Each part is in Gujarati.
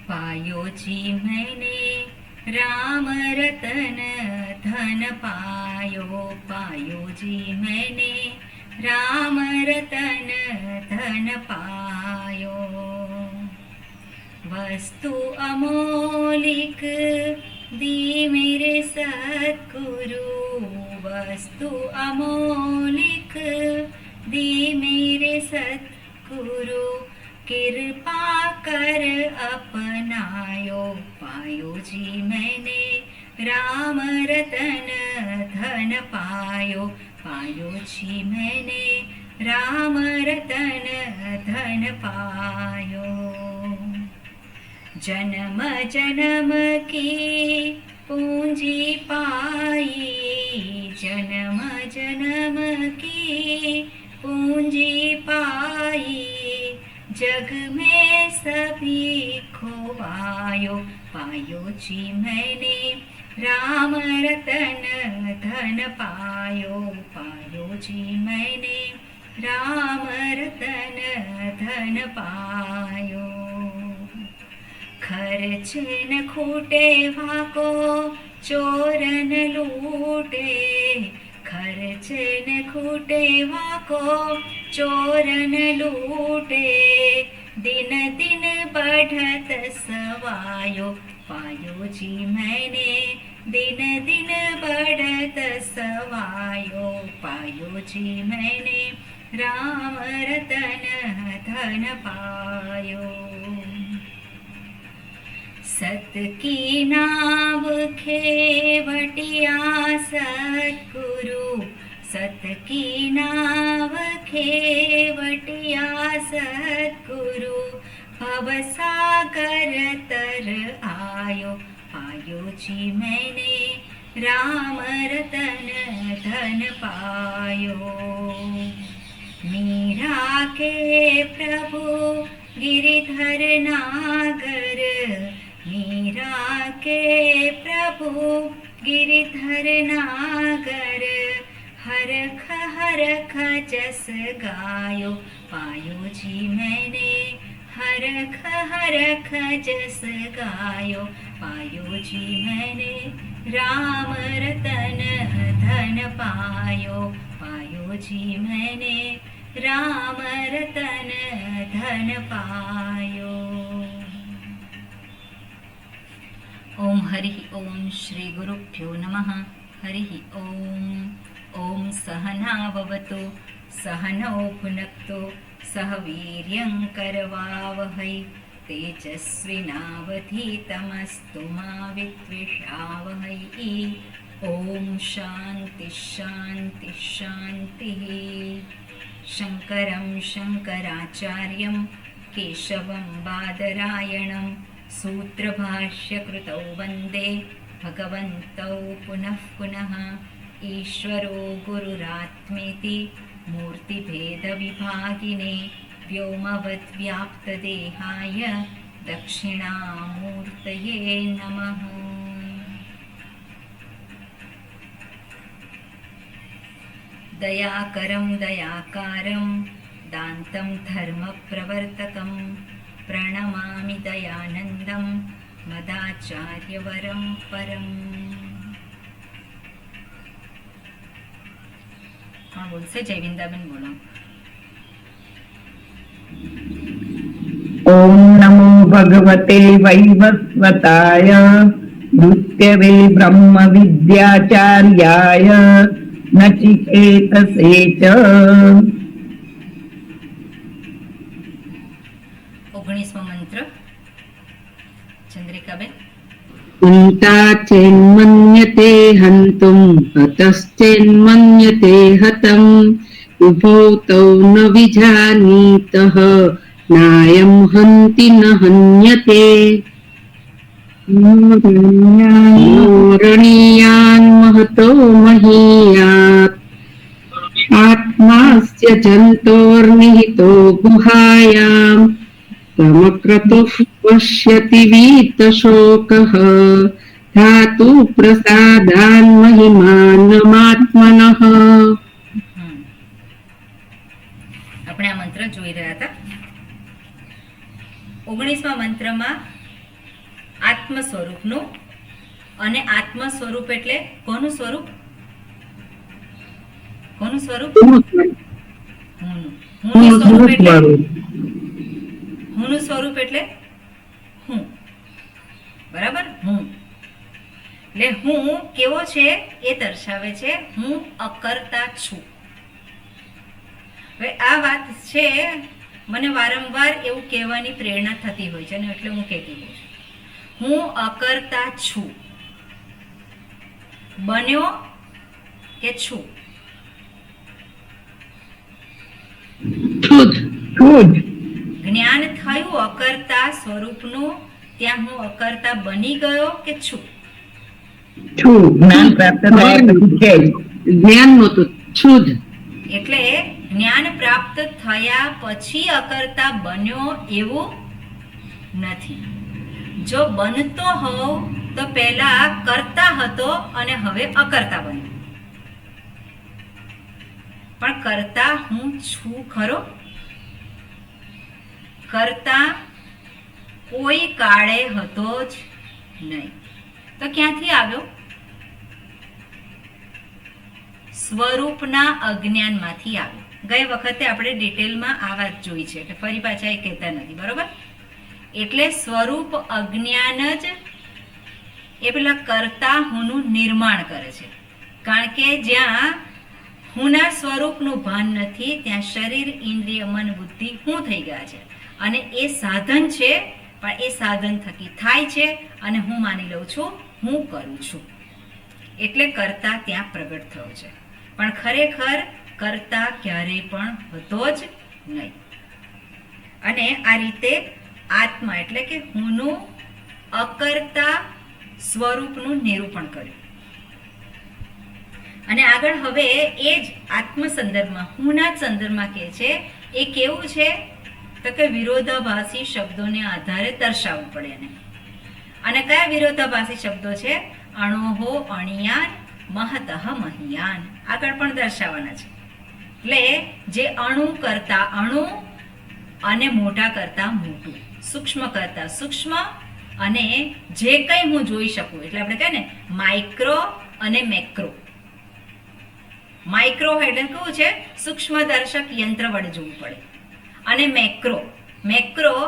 पायो जी मैंने राम रतन धन पायो। पायो जी मैंने राम रतन धन पायो। वस्तु अमोलिक दी मेरे सतगुरु। वस्तु अमोलिक दी मेरे सतगुरु। कृपा कर अपनायो। पायो जी मैंने राम रतन धन पायो। पायो जी मैंने राम रतन धन पायो। जन्म जन्म की पूंजी पाई। जन्म जन्म की पूंजी पाई। जग में सभी खोवायो। पायो जी मैंने राम रतन धन पायो। पायो जी मैंने राम रतन धन पायो। खर्च न खूटे वाको चोर न लूटे। खर्च न खूटे वाको चोर न लूटे। दिन दिन बढ़त सवायो। पायो जी मैंने दिन दिन बढ़त सवायो। पायो जी मैंने राम रतन धन पायो। सत की नाव खेवटिया सतगुरु। सत की नाव खेवटिया सतगुरु। भव सागर तर आयो। पायो जी मैंने राम रतन धन पायो। मीरा के प्रभु गिरिधर नागर। मीरा के प्रभु गिरिधर नागर। हरख जस गायो। पायो जी मैंने हरख जस गायो। पायो जी मैंने राम रतन धन पायो। पायो जी मैंने राम रतन धन पायो। ओम हरि ओम श्री गुरुभ्यो नमः। हरि ओम। ओम सहनाववतु सहनौ भुनक्तु सह वीर्यं करवावहै। तेजस्विनावधीतमस्तु मा विद्विषावहै। ओम शांति शांति शांतिः। शङ्करं शङ्कराचार्यं केशवं बादरायणं सूत्रभाष्यकृतौ वन्दे भगवन्तौ पुनः पुनः। ईश्वरो गुरुरात्मेति मूर्तिभेदविभागिने व्योमवद्व्याप्तदेहाय दक्षिणामूर्तये नमः। दयाकरं दयाकारं दान्तं धर्मप्रवर्तकं प्रणमामि दयानन्दं मदाचार्यवरं परम्। हाँ बोलसे जय वृंदावन बोलो। ओम नमो भगवते वैवस्वताय नृत्यवे ब्रह्म विद्याचार्याय नचिकेतसे च। 19मो मंत्र चंद्रिकाबेन। चिन्ताचेन्मन्यते हन्तुं हतश्चेन्मन्यते हतम् उभौ तौ न विजानीतः नायं हन्ति न हन्यते। रणीयान् महतो महीयात् आत्मास्य जन्तोर्निहितो गुहायाम् समक्रतुः पश्यति वीतशोकः धातु प्रसादान् महिमानमात्मनः। આપણે આ મંત્ર જોઈ રહ્યા હતા. 19મા મંત્રમાં આત્મ સ્વરૂપનું. અને આત્મ સ્વરૂપ એટલે કોનું સ્વરૂપ? કોનું સ્વરૂપ? હુંનું. હુંનું સ્વરૂપ એટલે હુંનું સ્વરૂપ એટલે હું. બરાબર? હું એટલે હું કેવો છે એ દર્શાવે છે. હું અકર્તા છું. હવે આ વાત છે, મને વારંવાર એવું કહેવાની પ્રેરણા થતી હોય છે અને એટલે હું કહેતી હોઉં છું. હું અકર્તા છું. બન્યો કે છું? છું જ. જ્ઞાન થયું અકર્તા સ્વરૂપનું, ત્યાં હું અકર્તા બની ગયો કે છું? જ્ઞાન પ્રાપ્ત થયા પછી છે. જ્ઞાન નહોતું, છું જ. એટલે જ્ઞાન પ્રાપ્ત થયા પછી અકર્તા બન્યો એવું નથી. જો બનતો હોવ તો પહેલા કરતા હતો અને હવે અકર્તા બન્યો. પણ કરતા હું છું ખરો? કરતા કોઈ કાળે હતો જ નહીં. તો ક્યાંથી આવ્યો? સ્વરૂપના અજ્ઞાનમાંથી આવ્યો. ગઈ વખતે આપણે ડિટેલમાં આ વાત જોઈ છે, એટલે ફરી પાછા એ કહેતા નથી. બરોબર? એટલે સ્વરૂપ અજ્ઞાન જ એ પેલા કરતા હુંનું નિર્માણ કરે છે. કારણ કે જ્યાં હુંના સ્વરૂપનું ભાન નથી ત્યાં શરીર, ઇન્દ્રિય, મન, બુદ્ધિ હું થઈ ગયા છે. અને એ સાધન છે, પણ એ સાધન થકી થાય છે અને હું માની લઉં છું હું કરું છું. એટલે કરતા ત્યાં પ્રગટ થયો છે. પણ ખરેખર કરતા ક્યારેય પણ હતો જ નહીં. અને આ રીતે આત્મા એટલે કે હુંનું અકર્તા સ્વરૂપનું નિરૂપણ કર્યું. અને આગળ હવે એ જ આત્મ સંદર્ભમાં, હુંના સંદર્ભમાં કહે છે એ કેવું છે તો કે વિરોધાભાસી શબ્દોને આધારે દર્શાવવું પડે એને. અને કયા વિરોધાભાસી શબ્દો છે? અણોહો અણિયાન, મહતઃ મહિયાન. આગળ પણ દર્શાવવાના છે. એટલે જે અણુ કરતા અણુ અને મોટા કરતા મોટું, સૂક્ષ્મ કરતા સૂક્ષ્મ, અને જે કંઈ હું જોઈ શકું, એટલે આપણે કહીએ ને માઇક્રો અને મેક્રો. માઇક્રો એટલે કેવું છે? સૂક્ષ્મદર્શક યંત્ર વડે જોવું પડે. અને મેક્રો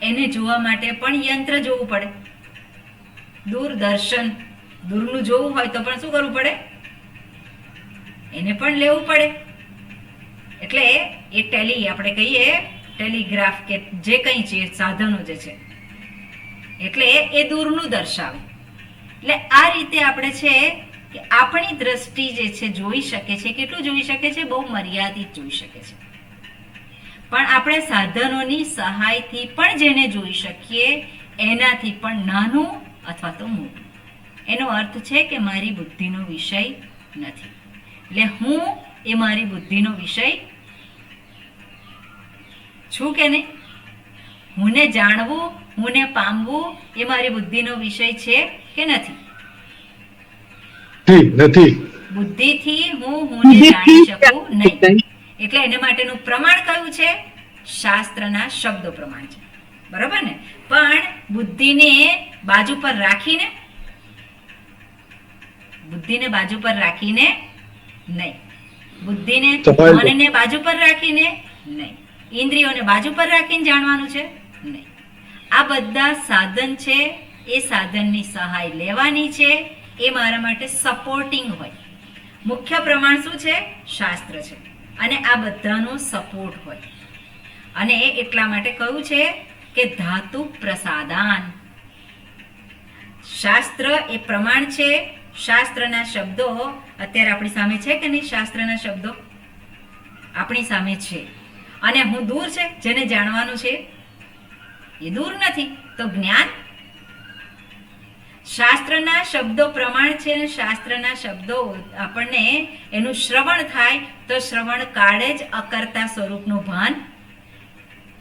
એને જોવા માટે પણ યંત્ર જોવું પડે. દૂરદર્શન, દૂરનું જોવું હોય તો પણ શું કરવું પડે? એને પણ લેવું પડે. એટલે એ આપણે કહીએ ટેલિગ્રાફ કે જે કંઈ છે સાધનો જે છે, એટલે એ દૂરનું દર્શાવે. એટલે આ રીતે આપણે છે કે આપણી દ્રષ્ટિ જે છે જોઈ શકે છે. કેટલું જોઈ શકે છે? બહુ મર્યાદિત જોઈ શકે છે. પણ આપણે સાધનોની સહાયથી પણ જેને જોઈ શકીએ એનાથી પણ નાનું અથવા તો મોટું. એનો અર્થ છે કે મારી બુદ્ધિનો વિષય નથી. એટલે હું એ મારી બુદ્ધિનો વિષય છું કે નહીં? હુંને જાણવું, હુંને પામવું એ મારી બુદ્ધિનો વિષય છે કે નથી? નથી. બુદ્ધિથી હુંને જાણી શકું નહીં. એટલે એને માટેનું પ્રમાણ કયું છે? શાસ્ત્રના શબ્દો પ્રમાણ છે. બરાબર ને? પણ બુદ્ધિને બાજુ પર રાખીને નહીં. બુદ્ધિને મનને બાજુ પર રાખીને નહીં. ઇન્દ્રિયોને બાજુ પર રાખીને જાણવાનું છે નહીં. આ બધા સાધન છે, એ સાધનની સહાય લેવાની છે. એ મારા માટે સપોર્ટિંગ હોય. મુખ્ય પ્રમાણ શું છે? શાસ્ત્ર છે. અને આ બધાનો સપોર્ટ હોય. અને એટલા માટે કહ્યું છે કે ધાતુ પ્રસાદાન. શાસ્ત્ર એ પ્રમાણ છે. શાસ્ત્રના શબ્દો અત્યારે આપણી સામે છે કે નહીં? શાસ્ત્રના શબ્દો આપણી સામે છે. અને હું દૂર છે, જેને જાણવાનું છે એ દૂર નથી. તો જ્ઞાન શાસ્ત્રના શબ્દો પ્રમાણ છે. અને શાસ્ત્રના શબ્દો આપણને એનું શ્રવણ થાય તો શ્રવણ કાળે જ અકર્તા સ્વરૂપનું ભાન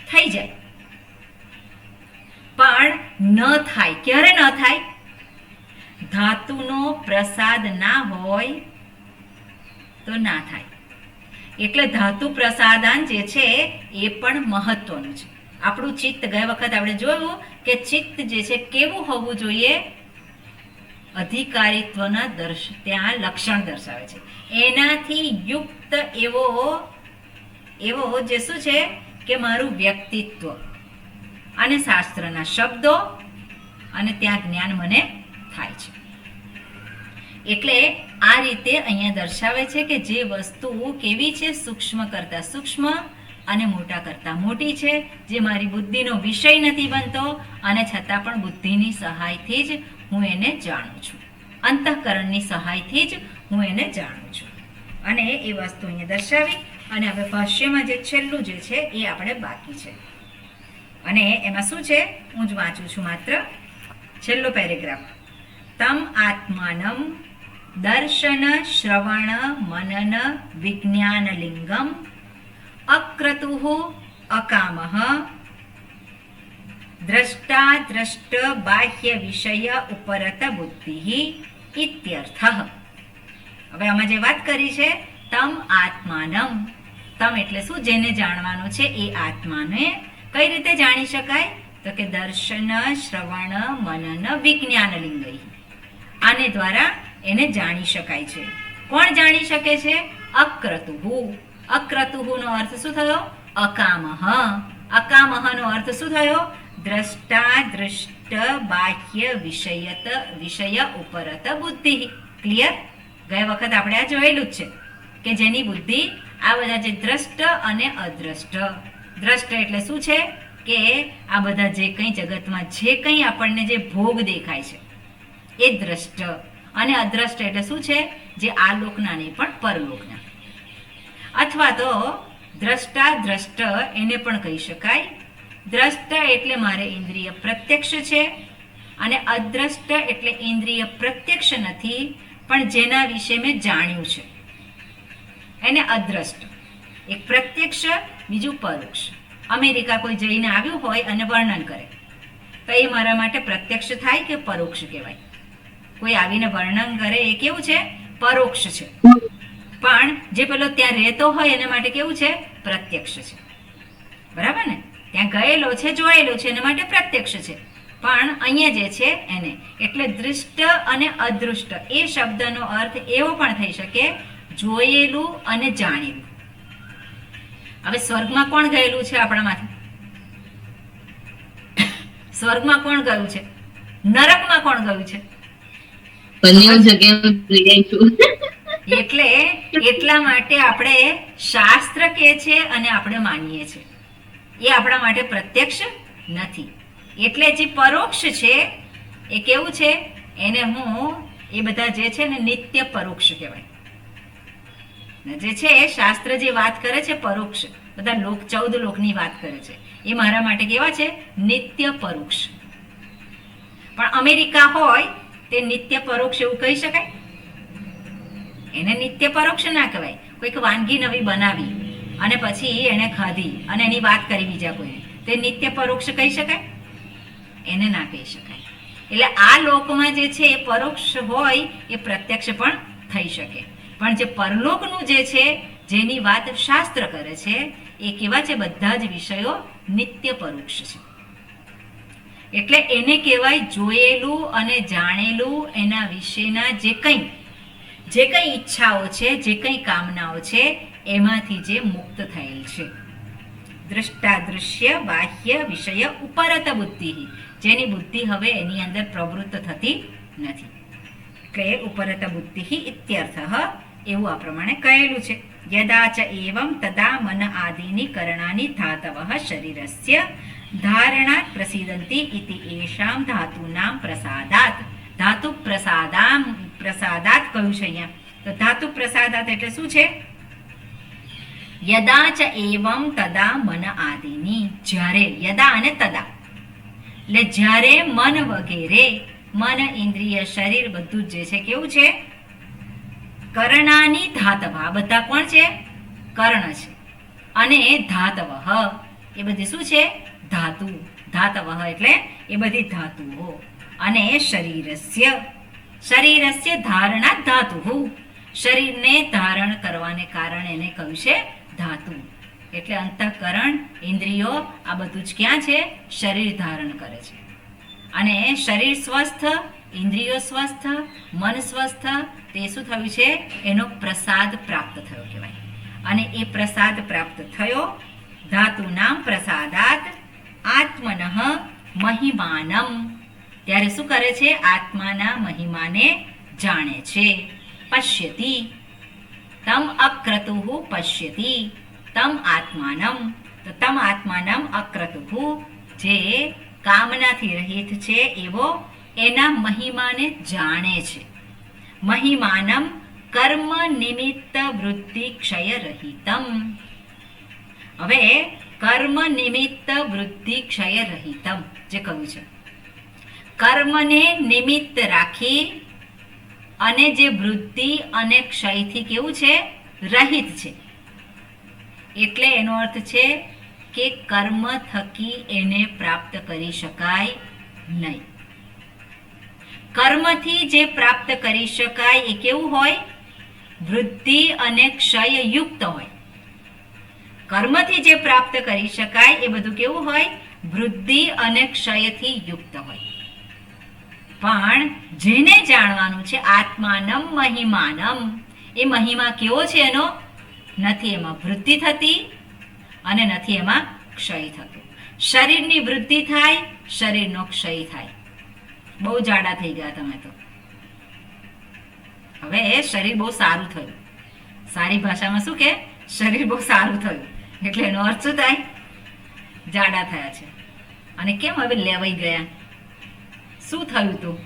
થઈ જાય. પણ ન થાય. ક્યારે ન થાય? ધાતુનો પ્રસાદ ના હોય તો ના થાય. એટલે ધાતુ પ્રસાદાન જે છે એ પણ મહત્વનું છે. આપણું ચિત્ત ગઈ વખત આપણે જોયું કે ચિત્ત જે છે કેવું હોવું જોઈએ, અધિકારીત્વના ત્યાં લક્ષણ દર્શાવે છે. એનાથી યુક્ત એવો જે શું છે કે મારું વ્યક્તિત્વ અને શાસ્ત્રના શબ્દો અને ત્યાં જ્ઞાન મને થાય છે. એટલે આ રીતે અહીંયા દર્શાવે છે કે જે વસ્તુ કેવી છે, સૂક્ષ્મ કરતાં સૂક્ષ્મ અને મોટા કરતાં મોટી છે, જે મારી બુદ્ધિનો વિષય નથી બનતો અને છતાં પણ બુદ્ધિની સહાયથી જ હું એને જાણું છું, અંતઃકરણની સહાયથી જ હું એને જાણું છું. અને એ વસ્તુ અહીંયા દર્શાવી અને હવે ભાષ્યમાં જે છેલ્લું જે છે એ આપણે બાકી છે. અને એમાં શું છે, હું જ વાંચું છું માત્ર છેલ્લો પેરેગ્રાફ. તમ આત્માનમ દર્શન શ્રવણ મનન વિજ્ઞાનલિંગમ અક્રતુઃ અકામઃ દ્રષ્ટા દ્રષ્ટ બાહ્ય વિષય ઉપરત બુદ્ધિ ઇત્યર્થઃ. હવે આમાં જે વાત કરી છે તમ આત્માનમ, તમ એટલે શું, જેને જાણવાનું છે એ આત્માને કઈ રીતે જાણી શકાય, તો કે દર્શન શ્રવણ મનન વિજ્ઞાનલિંગૈ, આને દ્વારા એને જાણી શકાય છે. કોણ જાણી શકે છે? અક્રતુઃ. અક્રતુઃનો અર્થ શું થયો? અકામઃ. અકામઃનો અર્થ શું થયો? દ્રષ્ટા દૃષ્ટ બાહ્ય વિષય ઉપરત બુદ્ધિ. ક્લિયર? ગયા વખત આપણે આ જોયેલું જ છે કે જેની બુદ્ધિ આ બધા જે દ્રષ્ટ અને અદ્રષ્ટ, દ્રષ્ટ એટલે શું છે કે આ બધા જે કંઈ જગતમાં જે કંઈ આપણને જે ભોગ દેખાય છે એ દ્રષ્ટ, અને અદ્રષ્ટ એટલે શું છે, જે આ લોકના નહીં પણ પરલોકના. અથવા તો દ્રષ્ટા દ્રષ્ટ એને પણ કહી શકાય. દ્રષ્ટ એટલે મારે ઇન્દ્રિય પ્રત્યક્ષ છે અને અદ્રષ્ટ એટલે ઇન્દ્રિય પ્રત્યક્ષ નથી પણ જેના વિશે મેં જાણ્યું છે એને અદ્રષ્ટ. એક પ્રત્યક્ષ, બીજું પરોક્ષ. અમેરિકા કોઈ જઈને આવ્યું હોય અને વર્ણન કરે તો એ મારા માટે પ્રત્યક્ષ થાય કે પરોક્ષ કહેવાય? કોઈ આવીને વર્ણન કરે એ કેવું છે? પરોક્ષ છે. પણ જે પેલો ત્યાં રહેતો હોય એના માટે કેવું છે? પ્રત્યક્ષ છે. બરાબર ને? ત્યાં ગયેલો છે, જોયેલો છે, એના માટે પ્રત્યક્ષ છે. પણ અહીંયા જે છે એને, એટલે દૃષ્ટ અને અદૃષ્ટ એ શબ્દનો અર્થ એવો પણ થઈ શકે જોયેલું અને જાણેલું. હવે સ્વર્ગમાં કોણ ગયેલું છે આપણામાંથી? સ્વર્ગમાં કોણ ગયું છે? નરકમાં કોણ ગયું છે? એટલે એટલા માટે આપણે શાસ્ત્ર કહે છે અને આપણે માનીએ છીએ એ આપણા માટે પ્રત્યક્ષ નથી. એટલે જે પરોક્ષ છે એ કેવું છે? એને હું એ બધા જે છે ને નિત્ય પરોક્ષ કહેવાય. જે છે શાસ્ત્ર જે વાત કરે છે પરોક્ષ, બધા 14 લોકની વાત કરે છે, એ મારા માટે કેવા છે? નિત્ય પરોક્ષ. પણ અમેરિકા હોય તે નિત્ય પરોક્ષ એવું કહી શકાય? એને નિત્ય પરોક્ષ ના કહેવાય. કોઈક વાનગી નવી બનાવી અને પછી એને ખાધી અને એની વાત કરી બીજા કોઈને, તે નિત્ય પરોક્ષ કહી શકાય? એને ના કહી શકાય. એટલે આ લોકમાં જે છે એ પરોક્ષ હોય એ પ્રત્યક્ષ પણ થઈ શકે. પણ જે પરલોકનું જે છે જેની વાત શાસ્ત્ર કરે છે એ કેવા છે? બધા જ વિષયો નિત્ય પરોક્ષ છે. એટલે એને કહેવાય જોયેલું અને જાણેલું એના વિશેના જે કંઈ ઈચ્છાઓ છે, જે કંઈ કામનાઓ છે એમાંથી જે મુક્ત થયેલ છે. દ્રષ્ટાદૃશ્ય બાહ્ય વિષય ઉપરત બુદ્ધિ, જેની બુદ્ધિ હવે એની અંદર પ્રવૃત્ત થતી નથી. એટલે ઉપરત બુદ્ધિ ઇત્યર્થઃ એવું આ પ્રમાણે કહેલું છે. યદા ચ એવં તદા મન આદિની કરણાની ધાતવઃ શરીરસ્ય ધારણાત પ્રસિદ્ધંતિ ઇતિ એષામ ધાતુનામ પ્રસાદાત. ધાતુ પ્રસાદાત કહ્યું છે અહીંયા. તો ધાતુ પ્રસાદાત એટલે શું છે? યદા ચ એવં તદા મન આદિની, જ્યારે, યદા અને તદા એટલે જ્યારે મન વગેરે, મન ઇન્દ્રિય શરીર બધું જ જે છે કેવું છે? કરણાની ધાતવ. આ બધા કોણ છે? કર્ણ છે. અને ધાતવઃ એ બધી શું છે? ધાતુ. ધાતવઃ એટલે એ બધી ધાતુઓ. અને શરીરસ્ય ધારણાત ધાતુ, શરીરને ધારણ કરવાને કારણે એને કહ્યું છે ધાતુ. એટલે અંતઃકરણ, ઇન્દ્રિયો આ બધું જ ક્યાં છે? શરીર ધારણ કરે છે. અને શરીર સ્વસ્થ, ઇન્દ્રિયો સ્વસ્થ, મન સ્વસ્થ, તે શું થયું છે? એનો પ્રસાદ પ્રાપ્ત થયો કહેવાય. અને એ પ્રસાદ પ્રાપ્ત થયો ધાતુ નામ પ્રસાદાત આત્મનઃ મહિમાનમ. ત્યારે શું કરે છે? આત્માના મહિમાને જાણે છે. પશ્યતિ તમ અક્રતુઃ પશ્યતિ તમ આત્માનમ. તો તમ આત્માનમ અક્રતુઃ, જે કામનાથી રહિત છે એવો એના મહિમાને જાણે છે. મહિમાનમ કર્મ નિમિત્ત વૃત્તિ ક્ષય રહિતમ. હવે કર્મ નિમિત્ત વૃત્તિ ક્ષય રહિતમ જે કહ્યું છે, કર્મને નિમિત્ત રાખી અને જે વૃદ્ધિ અને ક્ષયથી કેવું છે? રહિત છે. એટલે એનો અર્થ છે કે કર્મ થકી એને પ્રાપ્ત કરી શકાય નહીં. કર્મથી જે પ્રાપ્ત કરી શકાય એ કેવું હોય? વૃદ્ધિ અને ક્ષય યુક્ત હોય. કર્મથી જે પ્રાપ્ત કરી શકાય એ બધું કેવું હોય? વૃદ્ધિ અને ક્ષયથી યુક્ત હોય. પણ જેને જાણવાનું છે આત્માનમ મહિમાનમ, એ મહિમા કેવો છે એનો? નથી એમાં વૃદ્ધિ થતી અને નથી એમાં ક્ષય થતો. શરીરની વૃદ્ધિ થાય, શરીરનો ક્ષય થાય. બહુ જાડા થઈ ગયા તમે તો. હવે શરીર બહુ સારું થયું. સારી ભાષામાં શું કે? શરીર બહુ સારું થયું. એટલે એનો અર્થ શું થાય? જાડા થયા છે. અને કેમ હવે લેવાઈ ગયા? શું થયું તું?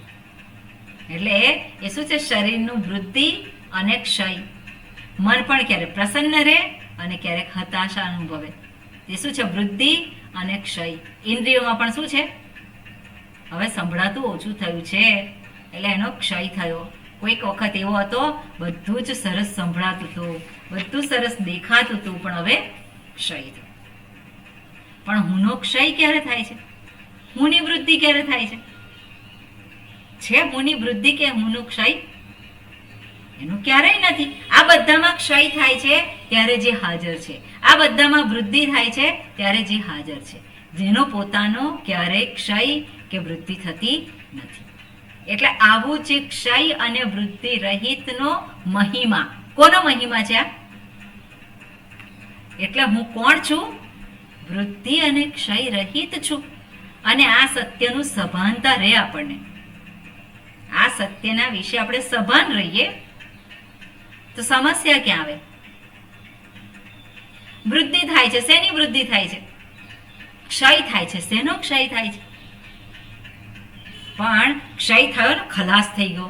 એટલે એ શું છે? શરીરનું વૃદ્ધિ અને ક્ષય. મન પણ ક્યારેક પ્રસન્ન રહે અને ક્યારેક હતાશા અનુભવે. એ શું છે? વૃદ્ધિ અને ક્ષય. ઇન્દ્રિયોમાં પણ શું છે? હવે સંભળાતું ઓછું થયું છે એટલે એનો ક્ષય થયો. કોઈક વખત એવો હતો બધું જ સરસ સંભળાતું હતું, બધું સરસ દેખાતું હતું, પણ હવે ક્ષય થયો. પણ હુંનો ક્ષય ક્યારે થાય છે? હુંની વૃદ્ધિ ક્યારે થાય છે? છે હુંની વૃદ્ધિ કે હુંનું ક્ષય? એનું ક્યારેય નથી. આ બધામાં ક્ષય થાય છે ત્યારે જે હાજર છે, આ બધામાં વૃદ્ધિ થાય છે ત્યારે જે હાજર છે, જેનો પોતાનો ક્યારેય ક્ષય કે વૃદ્ધિ થતી નથી. એટલે આવું જે ક્ષય અને વૃદ્ધિ રહિતનો મહિમા, કોનો મહિમા છે આ? એટલે હું કોણ છું? વૃદ્ધિ અને ક્ષય રહિત છું. અને આ સત્યનું સભાનતા રહે આપણને. આ સત્યના વિશે આપણે સભાન રહીએ તો સમસ્યા ક્યાં આવે? વૃદ્ધિ થાય છે, શેની વૃદ્ધિ થાય છે? ક્ષય થાય છે. શેનો ક્ષય થાય છે? પણ ક્ષય થયો ને, ખલાસ થઈ ગયો.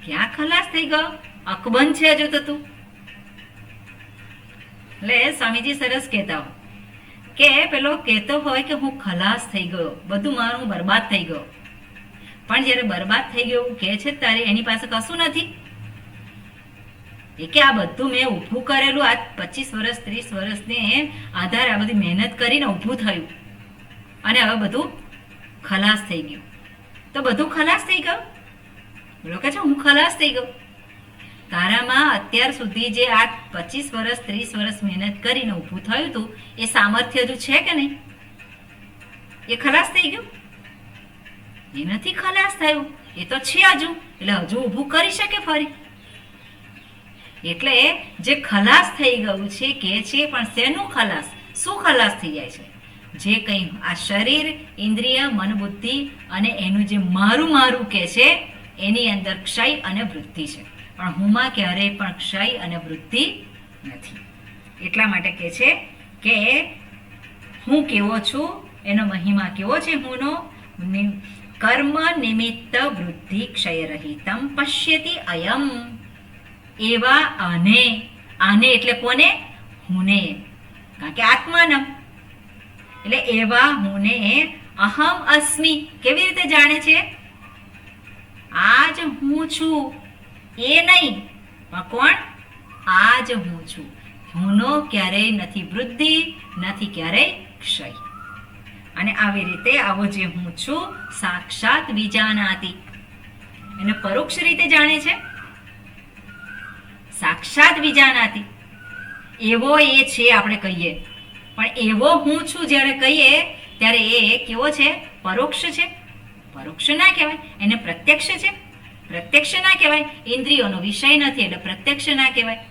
ક્યાં ખલાસ થઈ ગયો? અકબંધ છે હજુ તો તું. એટલે સ્વામીજી સરસ કહેતા હોય કે પેલો કહેતો હોય કે હું ખલાસ થઈ ગયો, બધું મારું બરબાદ થઈ ગયો. પણ જ્યારે બરબાદ થઈ ગયું કે છે ત્યારે એની પાસે કશું નથી. એ કે આ બધું મેં ઊભું કરેલું, આ 25 વર્ષ 30 વર્ષને આધારે આ બધી મહેનત કરીને ઊભું થયું અને હવે બધું ખલાસ થઈ ગયું. તો બધું ખલાસ થઈ ગયું. બોલો કે છે હું ખલાસ થઈ ગયો. તારામાં અત્યાર સુધી જે આ 25 વર્ષ 30 વર્ષ મહેનત કરીને ઊભું થયું હતું એ સામર્થ્ય હજુ છે કે નહીં? એ ખલાસ થઈ ગયું? એ નથી ખલાસ થયું. એ તો છે હજુ, એટલે હજુ ઊભું કરી શકે ફરી. એટલે જે ખલાસ થઈ ગયું છે કે છે, પણ શેનું ખલાસ? શું ખલાસ થઈ જાય છે? જે કંઈ આ શરીર, ઇન્દ્રિય, મન, બુદ્ધિ અને એનું જે મારું મારું કે છે એની અંદર ક્ષય અને વૃદ્ધિ છે. પણ હુંમાં ક્યારેય પણ ક્ષય અને વૃદ્ધિ નથી. એટલા માટે કે છે કે હું કેવો છું, એનો મહિમા કેવો છે હુંનો? કર્મ નિમિત્ત વૃદ્ધિ ક્ષય રહિતમ પશ્યતિ અયમ. એવા આને એટલે કોને? હુને. કારણ કે આત્માનમ એટલે એવા હુને અહમ અસ્મિ કેવી રીતે જાણે છે? આજ હું છું એ નહીં, પણ કોણ? આજ હું છું. હુંનો ક્યારેય નથી વૃદ્ધિ, નથી ક્યારેય ક્ષય. અને આવી રીતે આવો જે હું છું સાક્ષાત વિજાનાતિ, એને પરોક્ષ રીતે જાણે છે. સાક્ષાત વિજાનાતિ એવો એ છે આપણે કહીએ, પણ એવો હું છું જ્યારે કહીએ ત્યારે એ કેવો છે? પરોક્ષ છે. પરોક્ષ ના કહેવાય, એને પ્રત્યક્ષ છે. પ્રત્યક્ષ ના કહેવાય, ઇન્દ્રિયોનો વિષય નથી એટલે પ્રત્યક્ષ ના કહેવાય,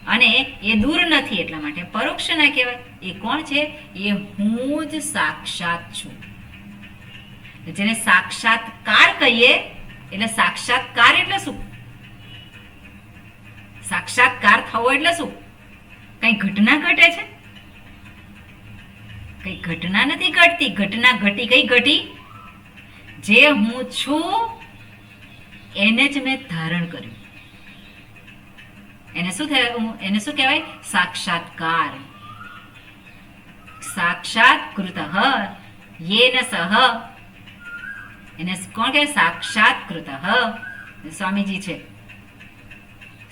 અને એ દૂર નથી એટલા માટે પરોક્ષ ના કહેવાય. એ કોણ છે? એ હું જ સાક્ષાત છું. જેને સાક્ષાત્કાર કહીએ, એટલે સાક્ષાત્કાર એટલે શું? સાક્ષાત્કાર થવો એટલે શું? કઈ ઘટના ઘટે છે? કઈ ઘટના નથી ઘટતી. ઘટના ઘટી, કઈ ઘટી? જે હું છું એને જ મેં ધારણ કર્યું. એને શું થયું? એને શું કહેવાય? સાક્ષાત્કાર. સાક્ષાત્કૃતઃ યેન સહ, એને કોણ કહે? સાક્ષાત્કૃતઃ. સ્વામીજી છે,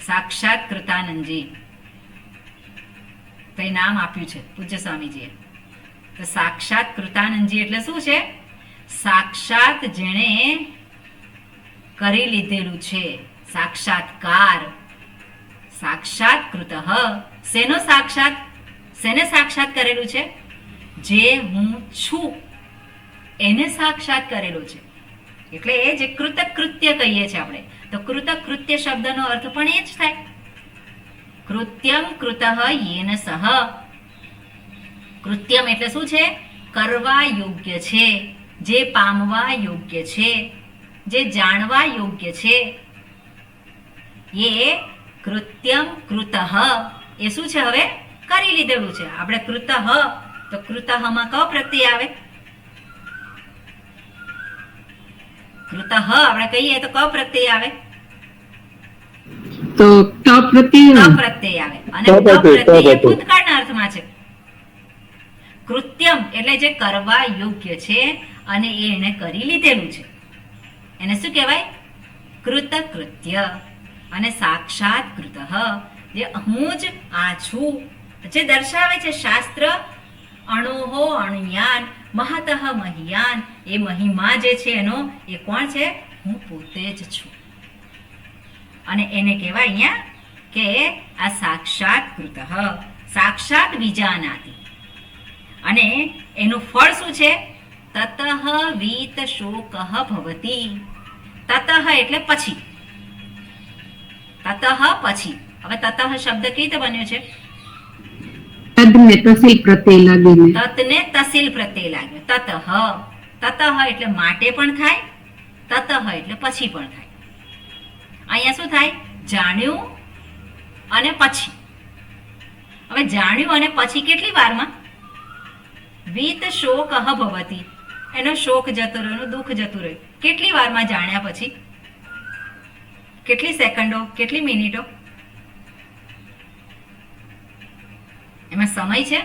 સાક્ષાત્કૃતાનંદજી, કઈ નામ આપ્યું છે પૂજ્ય સ્વામીજીએ. તો સાક્ષાત્કૃતાનંદજી એટલે શું છે? સાક્ષાત જેણે કરી લીધેલું છે, સાક્ષાત્કાર. સાક્ષાત્કૃતઃ, શેનો સાક્ષાત? શેને સાક્ષાત કરેલું છે? જે હું છું એને સાક્ષાત કરેલું છે. એટલે એ જે કૃતકૃત્ય કહીએ છીએ આપણે, તો કૃતકૃત્ય શબ્દનો અર્થ પણ એ જ થાય. કૃત્યમ કૃતઃ યેન સહ. કૃત્યમ એટલે શું છે? કરવા યોગ્ય છે, જે પામવા યોગ્ય છે, જે જાણવા યોગ્ય છે. એ કૃત્યમ કૃતઃ એ શું છે? હવે કરી લીધેલું છે. આપણે કૃતઃ, તો કૃતઃમાં કયો પ્રત્યય આવે? કૃતઃ આપણે કહીએ તો કયો પ્રત્યય આવે? તો ત પ્રત્યય પ્રત્યય આવે. અને ત પ્રત્યય ભૂતકાળના અર્થમાં છે. કૃત્યમ એટલે જે કરવા યોગ્ય છે અને એ એને કરી લીધેલું છે, એને શું કહેવાય? કૃતકૃત્ય. અને સાક્ષાત્કૃતઃ જે હું જ આ છું, જે દર્શાવે છે શાસ્ત્ર. અણોહો અણુયાન મહતઃ મહિયાન. એ મહિમા જે છે એનો, એ કોણ છે? હું પોતે જ છું. અને એને કહેવાય અહીંયા કે આ સાક્ષાત્કૃતઃ, સાક્ષાત વિજાનાતિ. અને એનું ફળ શું છે? તતઃ વીત શોકઃ ભવતિ. તતઃ એટલે પછી. તતઃ પછી. હવે તતઃ શબ્દ કેવી રીતે બન્યો છે? તદને તસિલ પ્રત્યય લાગીને. તતને તસિલ પ્રત્યય લાગ્યો. તતઃ. તતઃ એટલે માટે પણ થાય, તતઃ એટલે પછી પણ થાય. અહીંયા શું થાય? જાણ્યું અને પછી. હવે જાણ્યું અને પછી કેટલી વારમાં? વીત શોકઃ ભવતિ. એનો શોક જતો રહ્યો, એનું દુઃખ જતું રહ્યું. કેટલી વારમાં જાણ્યા પછી? કેટલી સેકન્ડો, કેટલી મિનિટો? એમાં સમય છે?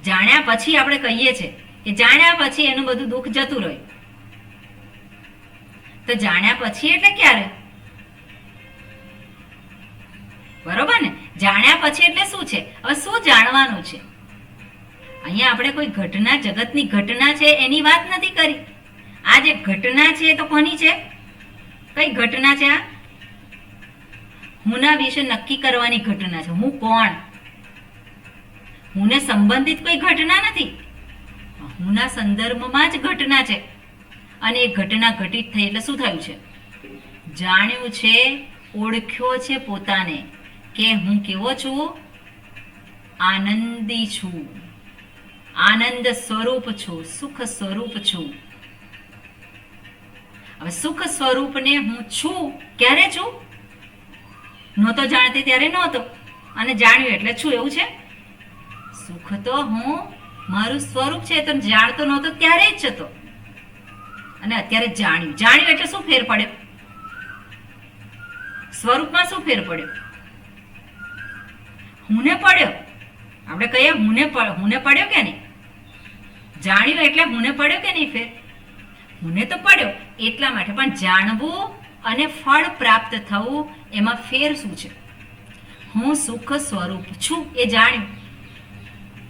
જાણ્યા પછી આપણે કહીએ છીએ કે જાણ્યા પછી એનું બધું દુઃખ જતું રહ્યું. તો જાણ્યા પછી એટલે ક્યારે? બરોબર ને? જાણ્યા પછી એટલે શું છે? હવે શું જાણવાનું છે? અહીંયા આપણે કોઈ ઘટના, જગતની ઘટના છે એની વાત નથી કરી. આ જે ઘટના છે તો કોની છે? કઈ ઘટના છે આ? હુંના વિશે નક્કી કરવાની ઘટના છે. હું કોણ? હુંને સંબંધિત કોઈ ઘટના નથી. હુંના સંદર્ભમાં જ ઘટના છે. અને એ ઘટના ઘટિત થઈ એટલે શું થયું છે? જાણ્યું છે, ઓળખ્યો છે પોતાને કે હું કેવો છું? આનંદી છું, આનંદ સ્વરૂપ છું, સુખ સ્વરૂપ છું. હવે સુખ સ્વરૂપને હું છું. ક્યારે છું? નહોતો જાણતી ત્યારે નહોતો, અને જાણ્યું એટલે છું. એવું છે? સુખ તો હું મારું સ્વરૂપ છે, તો જાણતો નહોતો ત્યારે જ હતો, અને અત્યારે જાણ્યું. જાણ્યું એટલે શું ફેર પડ્યો? સ્વરૂપમાં શું ફેર પડ્યો? હુંને પડ્યો. આપણે કહીએ હુંને પડ્યો કે નહીં? જાણ્યું એટલે હુંને પડ્યો કે નહીં ફેર? હુંને તો પડ્યો એટલા માટે. પણ જાણવું અને ફળ પ્રાપ્ત થવું એમાં ફેર શું છે? હું સુખ સ્વરૂપ છું એ જાણ્યું.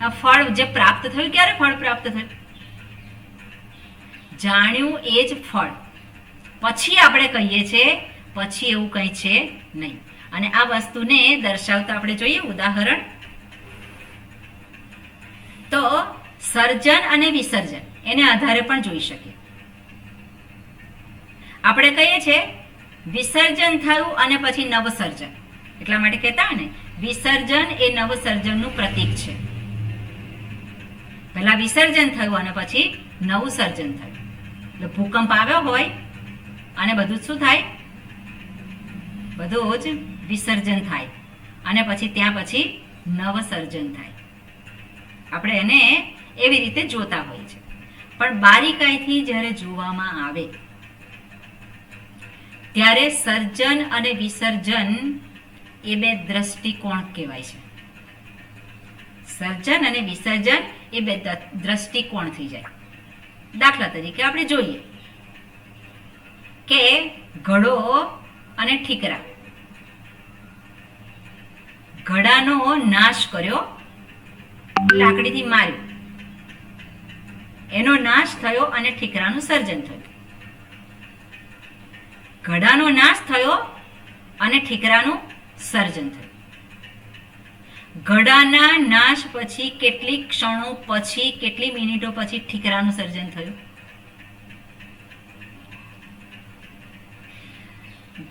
આ ફળ જે પ્રાપ્ત થયું, ક્યારે ફળ પ્રાપ્ત થયું? જાણ્યું એ જ ફળ. પછી આપણે કહીએ છીએ પછી એવું કંઈ છે નહીં. અને આ વસ્તુને દર્શાવતા આપણે જોઈએ ઉદાહરણ. તો સર્જન અને વિસર્જન એને આધારે પણ જોઈ શકીએ. આપણે કહીએ છીએ વિસર્જન થયું અને પછી નવસર્જન, એટલા માટે કહેતા ને વિસર્જન એ નવસર્જનનું પ્રતીક છે. પહેલા વિસર્જન થયું અને પછી નવું સર્જન થયું. એટલે ભૂકંપ આવ્યો હોય અને બધું શું થાય? બધું જ વિસર્જન થાય અને પછી ત્યાં પછી નવસર્જન થાય. આપણે એને એવી રીતે જોતા હોઈએ છીએ. પણ બારીકાઈથી જ્યારે જોવામાં આવે ત્યારે સર્જન અને વિસર્જન એ બે દ્રષ્ટિકોણ કહેવાય છે. સર્જન અને વિસર્જન એ બે દ્રષ્ટિકોણ થઈ જાય. દાખલા તરીકે આપણે જોઈએ કે ઘડો અને ઠીકરા. ઘડાનો નાશ કર્યો, લાકડીથી માર્યું, એનો નાશ થયો અને ઠીકરાનું સર્જન થયું. ઘડાનો નાશ થયો અને ઠીકરાનું સર્જન થયું. ઘડાના નાશ પછી કેટલી ક્ષણો પછી, કેટલી મિનિટો પછી ઠીકરાનું સર્જન થયું?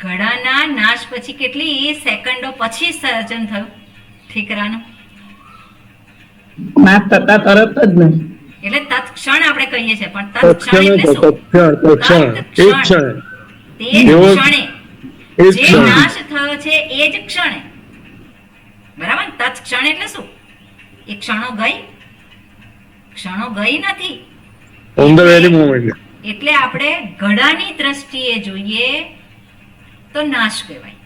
ઘડાના નાશ પછી કેટલી સેકન્ડો પછી સર્જન થયું ઠીકરાનું? નાશ થતા તરત જ ને. એટલે તત્ક્ષણ આપણે કહીએ છીએ, પણ તત્ક્ષણ એટલે શું? તત્ક્ષણ. તે જ ક્ષણે જે નાશ થયો છે એ જ ક્ષણે. બરાબર? તત્ક્ષણ એટલે શું? એ ક્ષણો ગઈ? ક્ષણો ગઈ નથી. એટલે આપણે ઘડાની દ્રષ્ટિએ જોઈએ તો નાશ કહેવાય,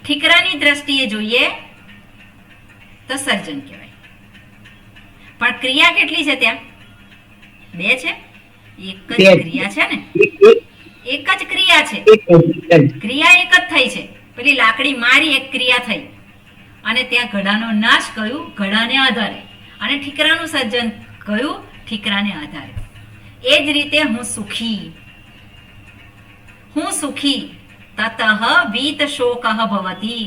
ઠીકરાની દ્રષ્ટિએ જોઈએ તો સર્જન કહેવાય. પણ ક્રિયા કેટલી છે ત્યાં? બે છે? એક જ ક્રિયા છે ને? એક જ ક્રિયા છે. ક્રિયા એક જ થઈ છે. પેલી લાકડી મારી એક ક્રિયા થઈ અને ત્યાં ઘડાનો નાશ કયું? ઘડાને આધારે. અને ઠીકરાનું સર્જન કયું? ઠીકરાને આધારે. એ જ રીતે હું સુખી, હું સુખી તતઃ વીત શોકઃ ભવતિ.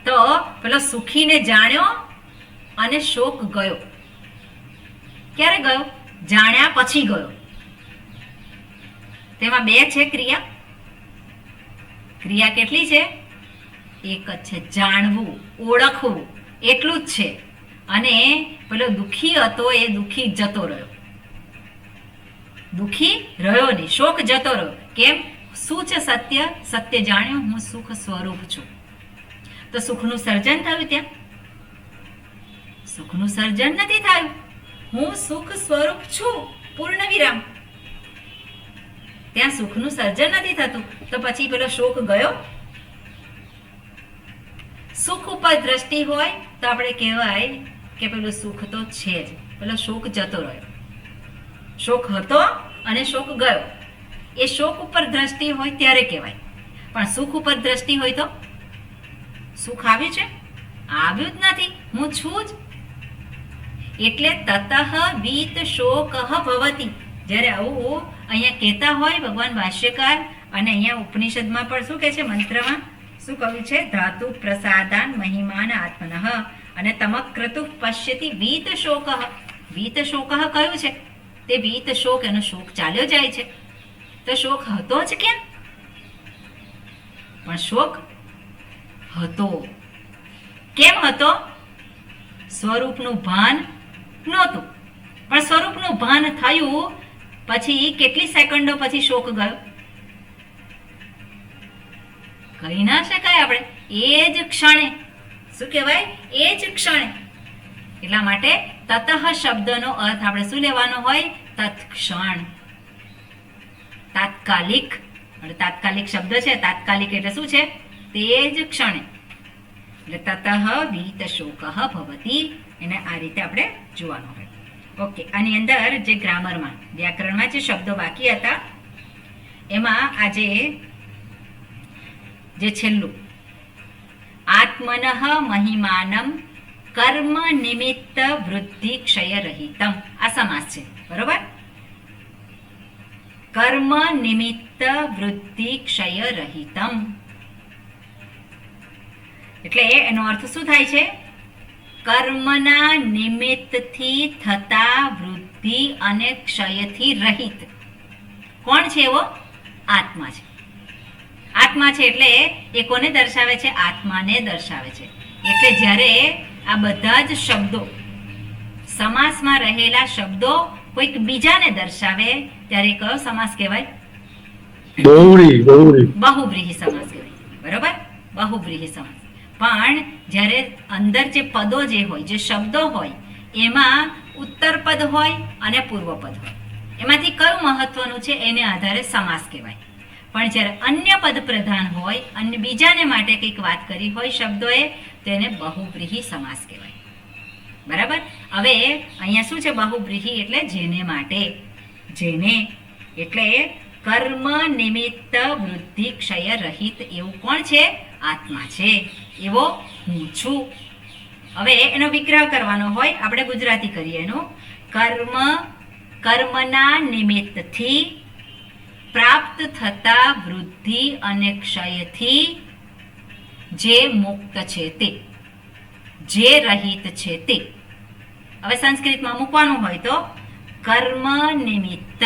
તો પેલો સુખીને જાણ્યો અને શોક ગયો. ક્યારે ગયો? જાણ્યા પછી ગયો. તેમાં બે છે ક્રિયા. ક્રિયા કેટલી છે? એક જ છે. જાણવું, ઓળખવું એટલું જ છે. અને પેલો દુઃખી હતો એ દુઃખી જતો રહ્યો. દુઃખી રહ્યો નહીં, શોક જતો રહ્યો. કેમ? શું છે સત્ય? સત્ય જાણ્યો, હું સુખ સ્વરૂપ છું. તો સુખનું સર્જન થયું ત્યાં? સુખનું સર્જન નથી થયું. હું સુખ સ્વરૂપ છું, પૂર્ણ વિરામ. ત્યાં સુખનું સર્જન નથી થતું. તો પછી પેલો શોક ગયો? સુખ ઉપર દ્રષ્ટિ હોય તો આપણે કહેવાય કે પેલું સુખ તો છે જ, પેલો શોક જતો રહ્યો. શોક હતો અને શોક ગયો. એ શોક ઉપર દ્રષ્ટિ હોય ત્યારે કહેવાય. પણ સુખ ઉપર દ્રષ્ટિ હોય તો સુખ આવ્યું છે? આવ્યું જ નથી, હું છું જ. એટલે તતઃ વીત શોકઃ ભવતિ. જ્યારે આવું અહીંયા કહેતા હોય ભગવાન ભાષ્યકાર, અને અહીંયા ઉપનિષદમાં પણ શું કહે છે? મંત્રમાં શું કહ્યું છે? ધાતુ પ્રસાદાન મહિમાન આત્મનઃ અને તમક્રતુ પશ્યતિ વીત શોકઃ. વીત શોકઃ કયું છે? તે વીત શોક, એનો શોક ચાલ્યો જાય છે. તો શોક હતો જ ક્યાં? પણ શોક હતો. કેમ હતો? સ્વરૂપનું ભાન નહોતું. પણ સ્વરૂપનું ભાન થયું પછી કેટલી સેકન્ડો પછી શોક ગયો? કહી ના શકાય આપણે. એ જ ક્ષણે. શું કહેવાય? એ જ ક્ષણે. એટલા માટે તતઃ શબ્દનો અર્થ આપણે શું લેવાનો હોય? તત્ક્ષણ, તાત્કાલિક. તાત્કાલિક શબ્દ છે. તાત્કાલિક એટલે શું છે? તે જ ક્ષણે. એટલે તતઃ વીત શોકઃ ભવતિ. એને આ રીતે આપણે જોવાનું હોય. ઓકે, આની અંદર જે ગ્રામરમાં, વ્યાકરણમાં જે શબ્દો બાકી હતા એમાં આજે જે છેલ્લું આત્મનઃ મહિમાનમ કર્મ નિમિત્ત વૃદ્ધિ ક્ષય રહિતમ, આ સમાસ છે. બરોબર? કર્મ નિમિત્ત વૃદ્ધિ ક્ષય રહિતમ. એટલે એનો અર્થ શું થાય છે? કર્મના નિમિત્તથી થતા વૃદ્ધિ અને ક્ષયથી રહિત. કોણ છે એવો? આત્મા છે. આત્મા છે એટલે એ કોને દર્શાવે છે? આત્માને દર્શાવે છે. એટલે જ્યારે આ બધા જ શબ્દો, સમાસમાં રહેલા શબ્દો કોઈક બીજાને દર્શાવે ત્યારે કયો સમાસ કહેવાય? બહુવ્રીહી સમાસ કહેવાય. બરોબર? બહુવ્રીહી સમાસ. પણ જ્યારે અંદર જે પદો જે હોય, જે શબ્દો હોય, એમાં ઉત્તર પદ હોય અને પૂર્વ પદ હોય, એમાંથી કયું મહત્વનું છે એને આધારે સમાસ કહેવાય. પણ જ્યારે અન્ય પદ પ્રધાન હોય અને બીજાને માટે કંઈક વાત કરી હોય શબ્દોએ, તેને બહુવ્રીહી સમાસ કહેવાય. બરાબર? હવે અહીંયા શું છે? બહુવ્રીહી એટલે જેને માટે. જેને એટલે કર્મ નિમિત્ત વૃદ્ધિ ક્ષય રહિત એવું કોણ છે? આત્મા છે. એવો હું છું. હવે એનો વિગ્રહ કરવાનો હોય, આપણે ગુજરાતી કરીએ એનો. કર્મના નિમિત્તથી પ્રાપ્ત થતા વૃદ્ધિ અને ક્ષયથી જે મુક્ત છે તે, જે રહિત છે તે. હવે સંસ્કૃતમાં મૂકવાનું હોય તો કર્મ નિમિત્ત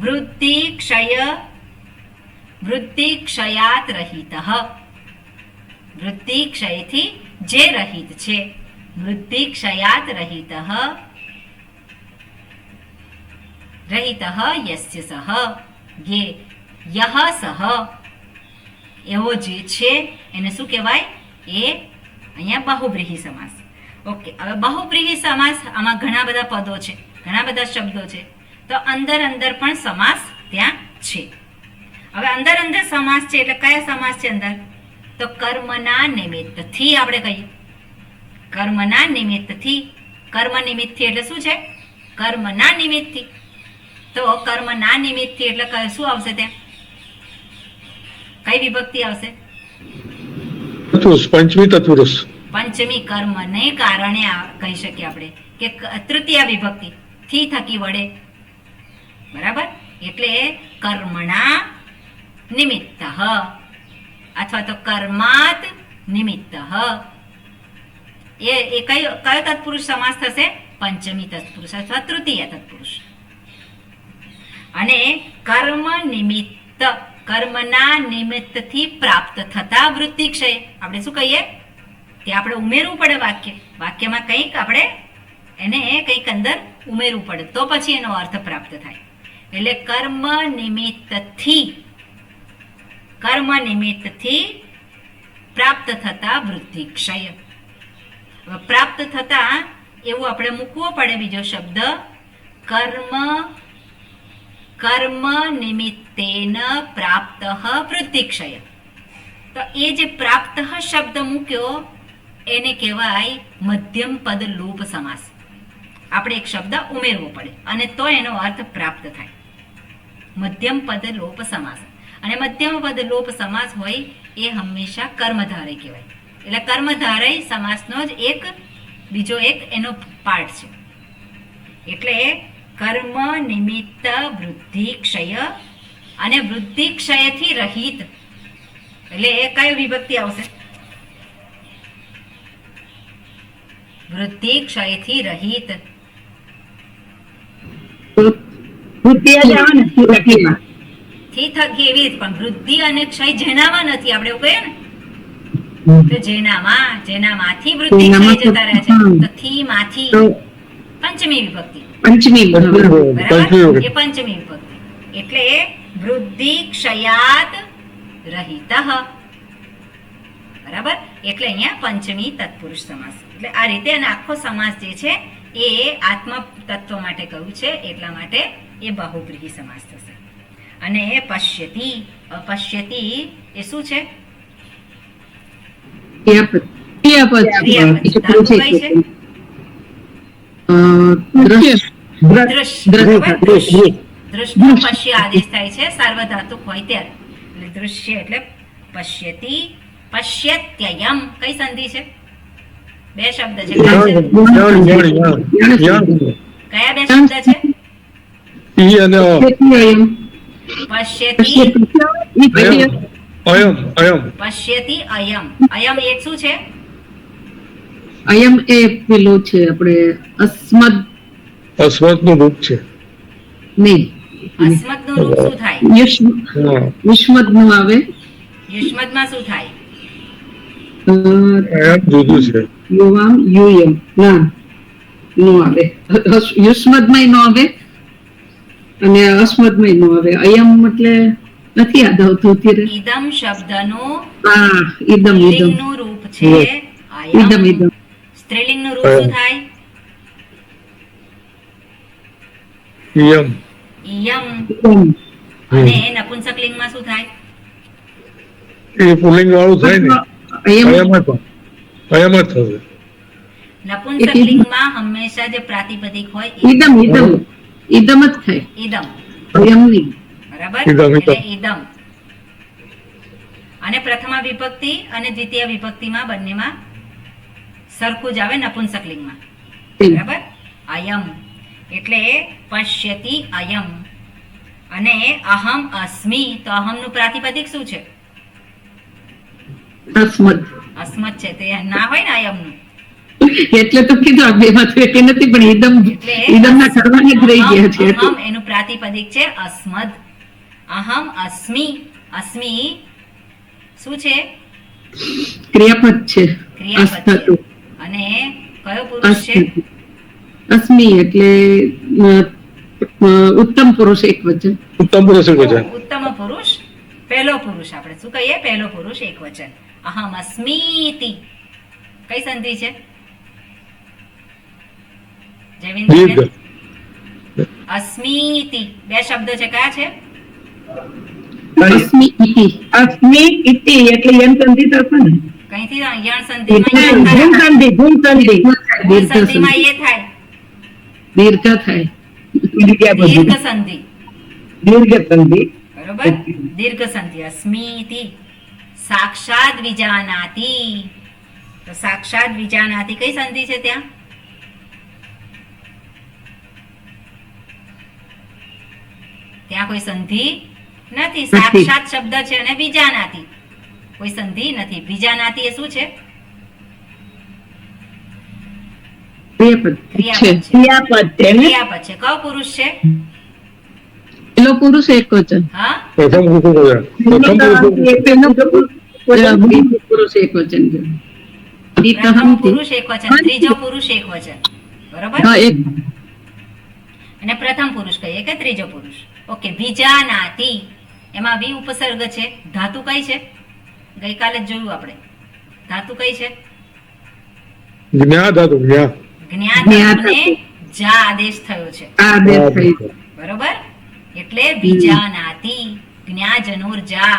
વૃદ્ધિ ક્ષયાત રહિત. વૃદ્ધિ ક્ષયથી જે રહિત છે. વૃદ્ધિ ક્ષયાત રહિત યસ્ય સહ યહ સહ એવો જે છે એને શું કહેવાય? એ અહીંયા બહુવ્રીહી સમાસ. ઓકે, હવે બહુવ્રીહી સમાસ, આમાં ઘણા બધા પદો છે, ઘણા બધા શબ્દો છે, તો અંદર અંદર પણ સમાસ ત્યાં છે. હવે અંદર અંદર સમાસ છે એટલે કયા સમાસ છે અંદર? તો કર્મના નિમિત્તથી આપણે કહીએ. કર્મના નિમિત્તથી. કર્મ નિમિત્તથી એટલે શું છે? કર્મના નિમિત્તથી. તો કર્મના નિમિત્તથી એટલે શું આવશે ત્યાં? કઈ વિભક્તિ આવશે? પંચમી તત્પુરુષ. પંચમી કર્મને કારણે કહી શકીએ આપણે કે તૃતીય વિભક્તિ થી થકી વડે. બરાબર? એટલે કર્મણા નિમિત્ત અથવા તો કર્માત નિમિત્ત. એ કયો તત્પુરુષ સમાસ થશે? પંચમી તત્પુરુષ અથવા તૃતીય તત્પુરુષ. અને કર્મ નિમિત્ત, કર્મના નિમિત્તથી પ્રાપ્ત થતા વૃત્તિ ક્ષય. આપણે શું કહીએ? કે આપણે ઉમેરવું પડે વાક્યમાં કંઈક આપણે એને કંઈક અંદર ઉમેરવું પડે તો પછી એનો અર્થ પ્રાપ્ત થાય. એટલે કર્મ નિમિત્તથી પ્રાપ્ત થતા વૃદ્ધિ ક્ષય. પ્રાપ્ત થતા એવું આપણે મૂકવો પડે બીજો શબ્દ, કર્મ નિમિત્તેન પ્રાપ્ત વૃદ્ધિ ક્ષય. તો એ જે પ્રાપ્ત શબ્દ મૂક્યો એને કહેવાય મધ્યમ પદ લોપ સમાસ. આપણે એક શબ્દ ઉમેરવો પડે અને તો એનો અર્થ પ્રાપ્ત થાય. મધ્યમ પદ લોપ સમાસ. અને મધ્યમ પદ લોપ સમાસ હોય એ હંમેશા કર્મધારય કહેવાય. એટલે કર્મધારય સમાસનો જ બીજો એક એનો પાર્ટ છે. એટલે કર્મ નિમિત્ત વૃદ્ધિ ક્ષય અને વૃદ્ધિ ક્ષયથી રહિત. એટલે એ કઈ વિભક્તિ આવશે? વૃદ્ધિ ક્ષયથી રહિત. થી થકી એવી રીતે, પણ વૃદ્ધિ અને ક્ષય જેનામાં નથી. આપણે એવું કહીએ ને તો જેનામાંથી વૃદ્ધિ ક્ષય જતા રહે છે. તો થી માંથી પંચમી વિભક્તિ. બરાબર? એ પંચમી વિભક્તિ. એટલે વૃદ્ધિ ક્ષયાત રહિત. બરાબર? એટલે અહીંયા પંચમી તત્પુરુષ સમાસ. એટલે આ રીતે અને આખો સમાસ જે છે એ આત્મ તત્વ માટે કહ્યું છે, એટલા માટે એ બહુવ્રીહી સમાસ થશે. અને પશ્યતિ, અપશ્યતિ એ શું છે? દૃશ્ય પશ્ય આદેશ થાય છે સાર્વધાતુક હોય ત્યારે. એટલે દૃશ્ય એટલે પશ્યતિ. પશ્યત્યયમ કઈ સંધિ છે? બે શબ્દ છે. કયા બે શબ્દ છે? ઈ અને અ. પશ્યતિ પશ્યતિ અયમ. પશ્યતિ. ઈ પછી અયમ અયમ પશ્યતિ અયમ. અયમ એક શું છે? અયમ એ પેલું છે આપણે અસ્મદ અસ્મતનું રૂપ છે. નહીં. અસ્મદનું રૂપ શું થાય? હા યુષ્મદ નું આવે. યુષ્મદમાં શું થાય? અયમ જુદું છે. યુવામ યુયમ ના નો આવે. યુષ્મદમાં નો આવે અને અસ્મદમાં નો આવે. અયમ એટલે નથી યાદ આવતું અત્યારે. ઈદમ શબ્દનું હા ઈદમ ઈદમ સ્ત્રીલિંગનું રૂપ છે ઈદમ અયમ. ઈદમ. સ્ત્રીલિંગનું રૂપ શું થાય? યમ ઈયમ. ઈદમ. અને નપુંસકલિંગમાં શું થાય? એ પુલ્લિંગ વાળું થાય ને અયમ અયમ જ પણ. અયમ જ થશે. નપુંસકલિંગમાં હંમેશા જે પ્રાતિપદિક હોય એ ઈદમ ઈદમ ઈદમ જ થાય. ઈદમ. અયમ નહીં. બરાબર? ઈદમ, એટલે ઈદમ. ઈદમ. અને પ્રથમા વિભક્તિ અને દ્વિતીય વિભક્તિમાં બંનેમાં સરખું જ આવે નપુંસકલિંગમાં. બરાબર? અયમ એટલે પશ્યતિ અયમ. અને અહમ અસ્મિ, તો અહમનું પ્રાતિપદિક શું છે? અસ્મદ. અસ્મત છે, તે ના હોય ને અયમનું. એટલે તો કીધું આ બે માં તો એક નથી પણ ઈદમ એટલે ઈદમના કરવાને જ રહી ગયા છે. અહમ એનું પ્રાતિપદિક છે અસ્મદ. અહમ અસ્મિ. અસ્મિ શું છે? ક્રિયાપદ છે. ક્રિયાપદ છે. અસ્તતુ. અને કયો પુરુષ છે? અસ્તતુ. અસ્મિ એટલે ઉત્તમ પુરુષ એક વચન. ઉત્તમ પુરુષ વચન. ઉત્તમ પુરુષ પહેલો પુરુષ. આપણે શું કહીએ? પહેલો પુરુષ એક વચન. અહમ અસ્મીતિ કઈ સંધિ છે? જયવિંદ્ર દીર્ઘ. અસ્મીતિ બે શબ્દો છે, કયા છે? અસ્મિ ઇતિ. અસ્મિ ઇતિ એટલે યન સંધિ થશે ને. કઈથી યણ સંધિમાં ય ગુણ થાય. સંધિ ગુણ સંધિ ગુણ સંધિમાં એ થાય. દીર્ઘ થાય. દીર્ઘ સંધિ. દીર્ઘ સંધિ. બરોબર? દીર્ઘ સંધિ. અસ્મીતિ સાક્ષાત વિજાનાતિ. તો સાક્ષાત વિજાનાતિ કઈ સંધિ છે ત્યાં? ત્યાં કોઈ સંધિ નથી. સાક્ષાત શબ્દ છે અને વિજાનાતિ કોઈ સંધિ નથી. વિજાનાતિ એ શું છે? ક્રિયાપદ ક્રિયાપદ છે. છે. ક્રિયાપદ છે ને. ક્રિયાપદ છે. કયો પુરુષ છે? પેલો પુરુષ એક વચન. હા, પ્રથમ પુરુષ વચન. પ્રથમ પુરુષ બીજો પુરુષ એક વચન છે. પ્રથમ પુરુષ એક વચન, ત્રીજો પુરુષ એક વચન. બરોબર? હા એક અને પ્રથમ પુરુષ કહીએ કે ત્રીજો પુરુષ. ઓકે. વિજાનાતિ એમાં વિ ઉપસર્ગ છે. ધાતુ કઈ છે? ગઈકાલે જ જોયું આપણે. ધાતુ કઈ છે? જ્ઞા ધાતુ જ્ઞા. જ્ઞાન જ્ઞા ધાતુને ધાતુ. જા આદેશ થયો છે. આ બે થઈ. બરોબર? એટલે વિજાનાતિ જ્ઞા જનોર જા.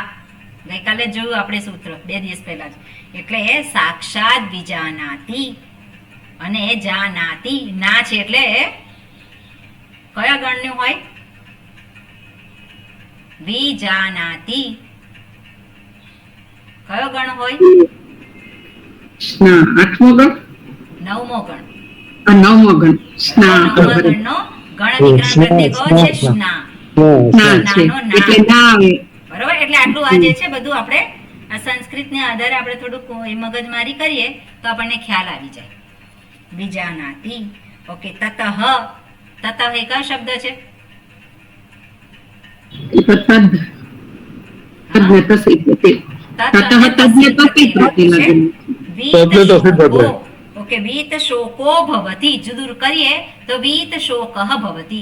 ગઈકાલે જ જોયું આપણે સૂત્ર 2 દિવસ પહેલા જ. એટલે સાક્ષાત વિજાનાતિ અને જાનાતિ ના છે એટલે કયા ગણનું હોય? વિજાનાતિ કયો ગણ હોય? સ્ના આઠમો ગણ. નવમો ગણ. આ નવમો ગણ. સ્ના નવમા ગણનો ગણ વિકરણ પ્રત્યય કયો છે? સ્ના. ના છે એટલે ના આવે. બરોબર? એટલે આટલું આ જે છે બધું આપણે આ સંસ્કૃતને આધારે આપણે થોડુંક મગજમારી કરીએ તો આપણને ખ્યાલ આવી જાય. વિજાનાતિ. ઓકે. તતઃ. તતઃ એ કયો શબ્દ છે? તદ તદ્ને તસી પ્રતિ. તતઃ તદ્ને તસી પ્રતિલાગન. તદ્ને તસ્ય પ્રત્યય. ઓકે. વીત શોકો ભવતિ. જુદુર કરીએ તો વીત શોકઃ ભવતિ.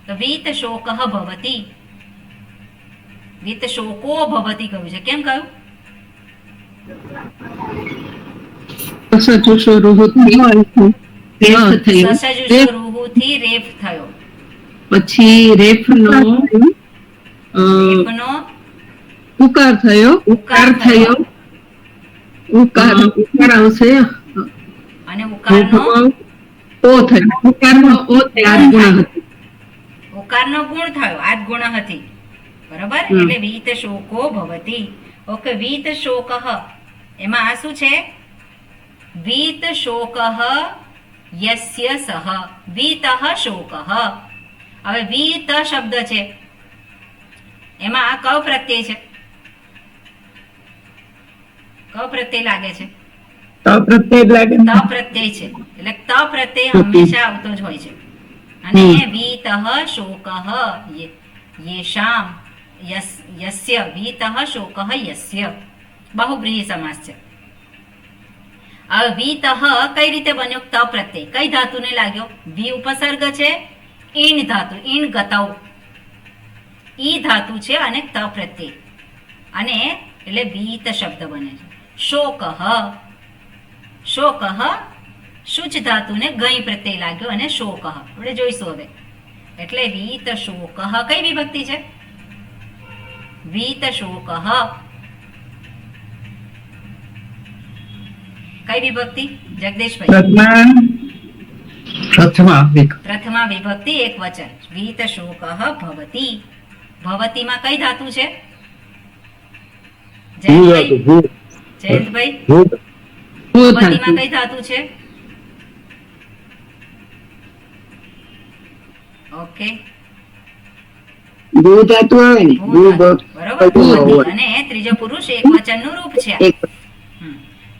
તો વીત શોકઃ ભવતિ. વીત શોકો ભવતિ કહ્યું છે. કેમ કહ્યું? સસજુષો રૂહુથી રેફ થયો. સસજુષો રૂહુથી રેફ થયો. પછી રેફનો રેફનો ઉકાર થયો. ઉકાર થયો. ઉકાર આવશે. અને ઉકારનો ઓ થયો. ઉકારનો ઓ થયો. આ ગુણ હતો. ઉકારનો ગુણ થયો. આજ ગુણ હતી. બરોબર? એટલે વીત શોકો ભવતિ. ઓકે. વીત શોકઃ એમાં આ શું છે? વીત શોકઃ યસ્ય સહ વીતઃ શોકઃ. હવે વીત શબ્દ છે એમાં કયો પ્રત્યય છે? કયો પ્રત્યય લાગે છે? તો પ્રત્યય લાગે ને? ત પ્રત્યય છે એટલે ત પ્રત્યય હંમેશા આવતો જ હોય છે. અને વીતઃ શોકઃ યેષામ યસ્ય વીતઃ શોકઃ યસ્ય બહુવ્રીહી સમાસ છે. હવે વીતઃ કઈ રીતે બન્યો? ત પ્રત્યય કઈ ધાતુને લાગ્યો? વી ઉપસર્ગ છે, ઈણ ધાતુ, ઈણ ગતૌ ઈ ધાતુ છે અને ત પ્રત્યય અને એટલે વીત શબ્દ બને છે. શોકઃ શોકઃ શુચ ધાતુને ગઈ પ્રત્યય લાગ્યો અને શોકઃ આપણે જોઈશું હવે. એટલે વીત શોકઃ કઈ વિભક્તિ છે? વીત શોકઃ કઈ વિભક્તિ જગદીશભાઈ? પ્રથમા વિભક્તિ એક વચન. વીત શોકઃ ભવતી. ભવતીમાં કઈ ધાતુ છે? જયંતભાઈ જયંતભાઈ ભવતીમાં કઈ ધાતુ છે? ઓકે ભૂ ધાતુ આવે ને? ભૂ બરોબર ભવતી. અને ત્રીજો પુરુષ એક વચનનું રૂપ છે.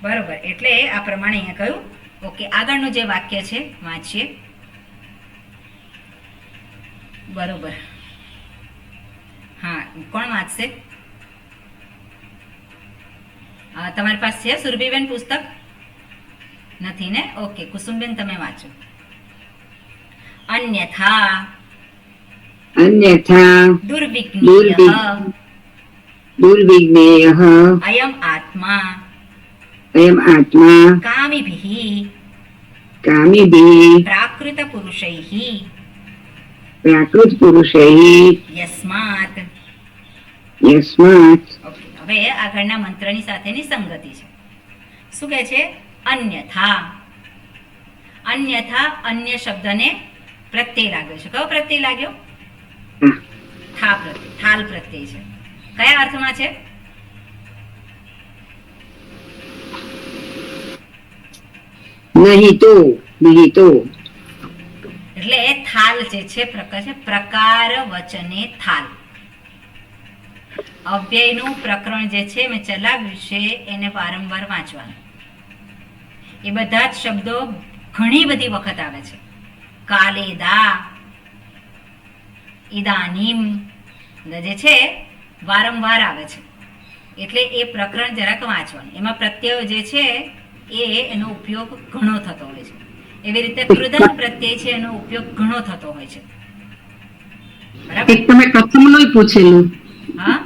બરોબર એટલે આ પ્રમાણે અહીંયા કહ્યું. ઓકે આગળનું જે વાક્ય છે વાંચીએ. બરોબર હા કોણ વાંચશે? તમારી પાસે છે સુરભીબેન પુસ્તક? નથી ને? ઓકે કુસુમબેન તમે વાંચો. અન્યથા દુર્વિજ્ઞેયઃ અયમ આત્મા કામિભિઃ પ્રાકૃત પુરુષૈઃ યસ્માત. ઓકે હવે આગળના મંત્રની સાથેની સંગતિ છે. શું કહે છે? અન્યથા. અન્યથા અન્ય શબ્દને પ્રત્યય લાગ્યો છે. કયો પ્રત્યય લાગ્યો? થા પ્રત્યય, થાલ પ્રત્યય છે. કયા અર્થમાં છે? નહીં તો એટલે થાલ જે છે પ્રકાર વચને થાલ. અવ્યયનું પ્રકરણ જે છે મેં ચલાવ્યું છે એને વારંવાર વાંચવાનું. એ બધા જ શબ્દો ઘણી બધી વખત આવે છે. કાલેદા, ઇદાનીમ જે છે વારંવાર આવે છે. એટલે એ પ્રકરણ જરાક વાંચવાનું. એમાં પ્રત્યય જે છે એનો ઉપયોગ ઘણો થતો હોય છે. એવી રીતે કૃદંત પ્રત્યય છે એનો ઉપયોગ ઘણો થતો હોય છે. બરાબર? એક તમે પ્રથમનું પૂછેલું. હા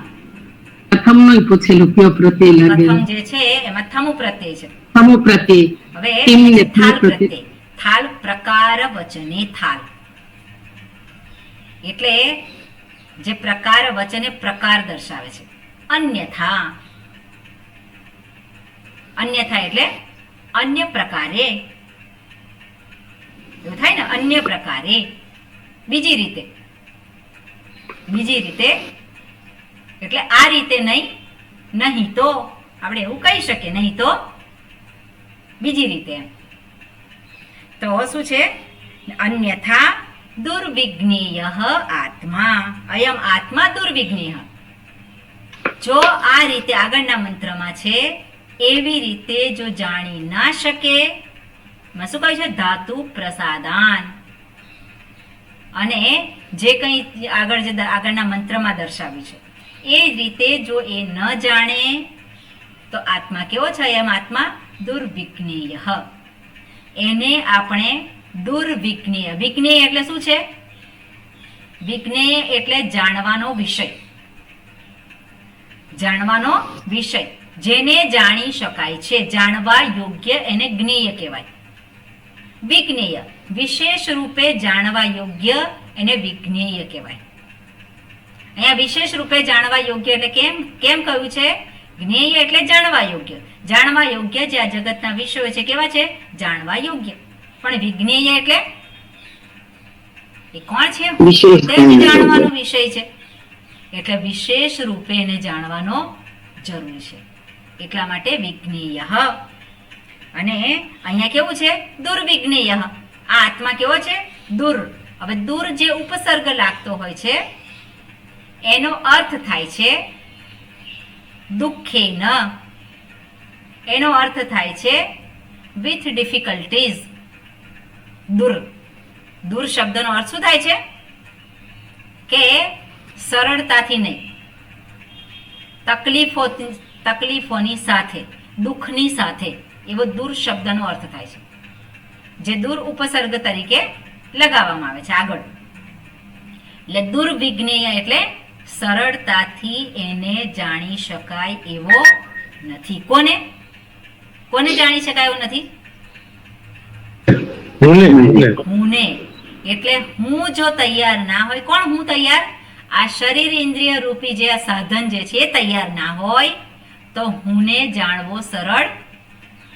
પ્રથમનું પૂછેલું કયો પ્રત્યય લાગે? પ્રથમ જે છે એમાં થમુ પ્રત્યય છે. થમુ પ્રત્યય. હવે ટીમને થાલ પ્રત્યય. પ્રત્યય. થાલ પ્રકાર વચને થાલ. એટલે જે પ્રકાર વચને પ્રકાર દર્શાવે છે. અન્યથા. અન્યથા એટલે અન્ય પ્રકારે. એવું થાય ને? અન્ય પ્રકારે બીજી રીતે. એટલે આ રીતે નહીં તો આપણે એવું કહી શકીએ. નહીં તો બીજી રીતે. તો શું છે? અન્યથા દુર્વિજ્ઞેયઃ આત્મા. અયમ આત્મા દુર્વિજ્ઞેય. જો આ રીતે આગળના મંત્રમાં છે એવી રીતે જો જાણી ના શકે, શું કહ્યું છે? ધાતુ પ્રસાદાન. અને જે કંઈ આગળના મંત્રમાં દર્શાવ્યું છે એ રીતે જો એ ન જાણે તો આત્મા કેવો છે? એમ આત્મા દુર્વિજ્ઞેય. એને આપણે દુર્વિજ્ઞેય. વિજ્ઞેય એટલે શું છે? વિજ્ઞેય એટલે જાણવાનો વિષય. જાણવાનો વિષય જેને જાણી શકાય છે, જાણવા યોગ્ય એને જ્ઞેય કહેવાય. વિજ્ઞેય વિશેષ રૂપે જાણવા યોગ્ય એને વિજ્ઞેય કહેવાય. અહીંયા વિશેષ રૂપે જાણવા યોગ્ય એટલે કેમ કહ્યું છે? જ્ઞેય એટલે જાણવા યોગ્ય. જાણવા યોગ્ય જે આ જગતના વિષયો છે કેવા છે? જાણવા યોગ્ય. પણ વિજ્ઞેય એટલે એ કોણ છે? જાણવાનો વિષય છે. એટલે વિશેષ રૂપે એને જાણવાનો જરૂર છે. એટલા માટે વિજ્ઞેય. અને અહીંયા કેવું છે દુર્વિજ્ઞેય. આ આત્મા કેવો છે દૂર. હવે દૂર જે ઉપસર્ગ લાગતો હોય છે એનો અર્થ થાય છે દુઃખેન. એનો અર્થ થાય છે વિથ ડિફિકલ્ટીઝ. દૂર દૂર શબ્દનો અર્થ શું થાય છે કે સરળતાથી નહીં, તકલીફોની સાથે, દુઃખની સાથે, એવો દૂર શબ્દનો અર્થ થાય છે, જે દૂર ઉપસર્ગ તરીકે લગાવવામાં આવે છે આગળ. એટલે દુર્વિજ્ઞેય એટલે સરળતાથી એને જાણી શકાય એવો નથી. કોને જાણી શકાય એવું નથી? હુંને. એટલે હું જો તૈયાર ના હોય, કોણ હું તૈયાર? આ શરીર ઇન્દ્રિય રૂપી જે આ સાધન જે છે એ તૈયાર ના હોય તો હુંને જાણવો સરળ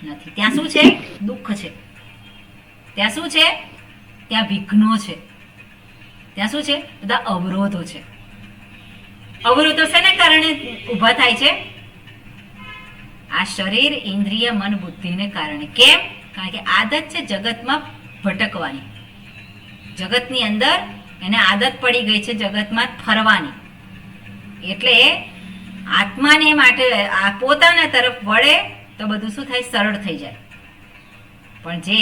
નથી. ત્યાં શું છે? દુઃખ છે. ત્યાં શું છે? ત્યાં વિઘ્નો છે. ત્યાં શું છે? બધા અવરોધો છે. અવરોધો શેને કારણે ઊભા થાય છે? આ શરીર ઇન્દ્રિય મન બુદ્ધિને કારણે. કેમ? કારણ કે આદત છે જગતમાં ભટકવાની. જગતની અંદર એને આદત પડી ગઈ છે જગતમાં ફરવાની. એટલે આત્માને માટે આ પોતાના તરફ વળે તો બધું શું થાય? સરળ થઈ જાય. પણ જે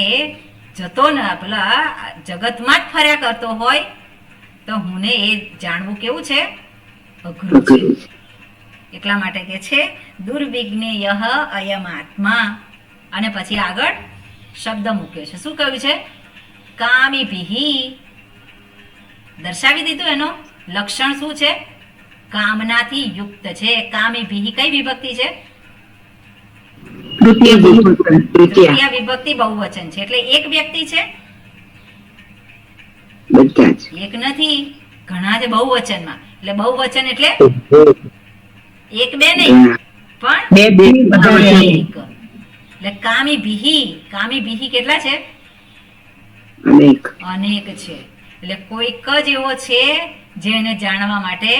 જતો ને પેલા જગતમાં જ ફર્યા કરતો હોય તો હુંને એ જાણવું કેવું છે? અઘરું છે. એટલા માટે કે છે દુર્વિજ્ઞેય અયમ આત્મા. અને પછી આગળ શબ્દ મૂક્યો છે. શું કહ્યું છે? કામીભિઃ. દર્શાવી દીધું. એનો લક્ષણ શું છે? કામનાથી યુક્ત છે. કામીભિઃ કઈ વિભક્તિ છે? તૃતીય વિભક્તિ બહુવચન છે. એટલે એક વ્યક્તિ છે? એક નથી, ઘણા છે બહુવચનમાં. એટલે બહુવચન એટલે એક બે નહીં પણ એક. એટલે કામીભિઃ કેટલા છે? અનેક છે. એટલે કોઈક જ એવો છે જેને જાણવા માટે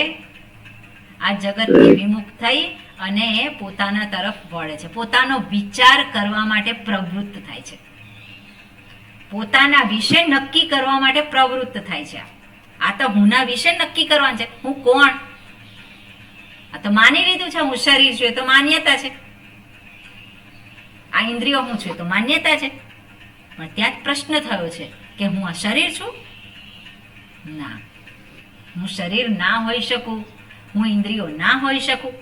આ જગતથી વિમુખ થઈ અને પોતાના તરફ વળે છે, પોતાનો વિચાર કરવા માટે પ્રવૃત્ત થાય છે, પોતાના વિશે નક્કી કરવા માટે પ્રવૃત્ત થાય છે. આ તો હુંના વિશે નક્કી કરવાનું છે. હું કોણ? આ તો માની લીધું છે હું શરીર છું, એ તો માન્યતા છે. આ ઇન્દ્રિયો હું છું તો માન્યતા છે. પણ ત્યાં જ પ્રશ્ન થયો છે કે હું આ શરીર છું? ના, હું શરીર ના હોઈ શકું, હું ઇન્દ્રિયો ના હોઈ શકું.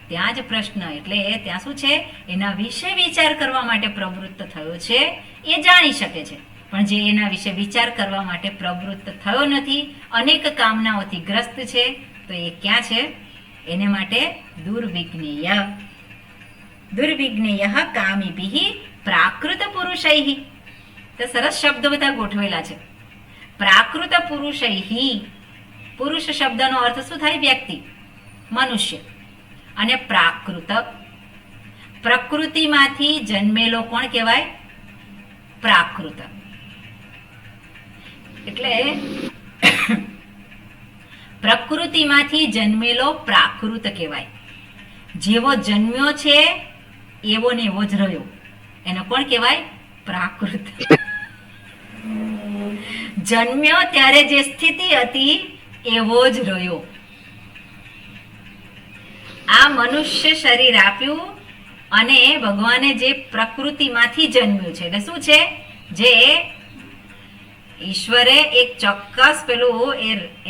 ત્યાં જ પ્રશ્ન. એટલે ત્યાં શું છે? એના વિશે વિચાર કરવા માટે પ્રવૃત્ત થયો છે એ જાણી શકે છે. પણ જે એના વિશે વિચાર કરવા માટે પ્રવૃત્ત થયો નથી, અનેક કામનાઓથી ગ્રસ્ત છે, તો એ ક્યાં છે? એને માટે દુર્વિજ્ઞેય. દુર્વિજ્ઞેય કામીભિઃ પ્રાકૃત પુરુષૈઃ. તો સરસ શબ્દો બધા ગોઠવેલા છે. પ્રાકૃત પુરુષૈઃ. પુરુષ શબ્દનો અર્થ શું થાય? વ્યક્તિ, મનુષ્ય. અને પ્રાકૃત, પ્રકૃતિમાંથી જન્મેલો કોણ કહેવાય? પ્રાકૃત. એટલે પ્રકૃતિમાંથી જન્મેલો પ્રાકૃત કહેવાય. જેવો જન્મ્યો છે એવો ને એવો જ રહ્યો, એને કોણ કહેવાય? પ્રાકૃત. જન્મ્યો ત્યારે જે સ્થિતિ હતી એવો જ રહ્યો. આ મનુષ્ય શરીર આપ્યું અને ભગવાને જે પ્રકૃતિમાંથી જન્મ્યું છે, એટલે શું છે? જે ઈશ્વરે એક ચોક્કસ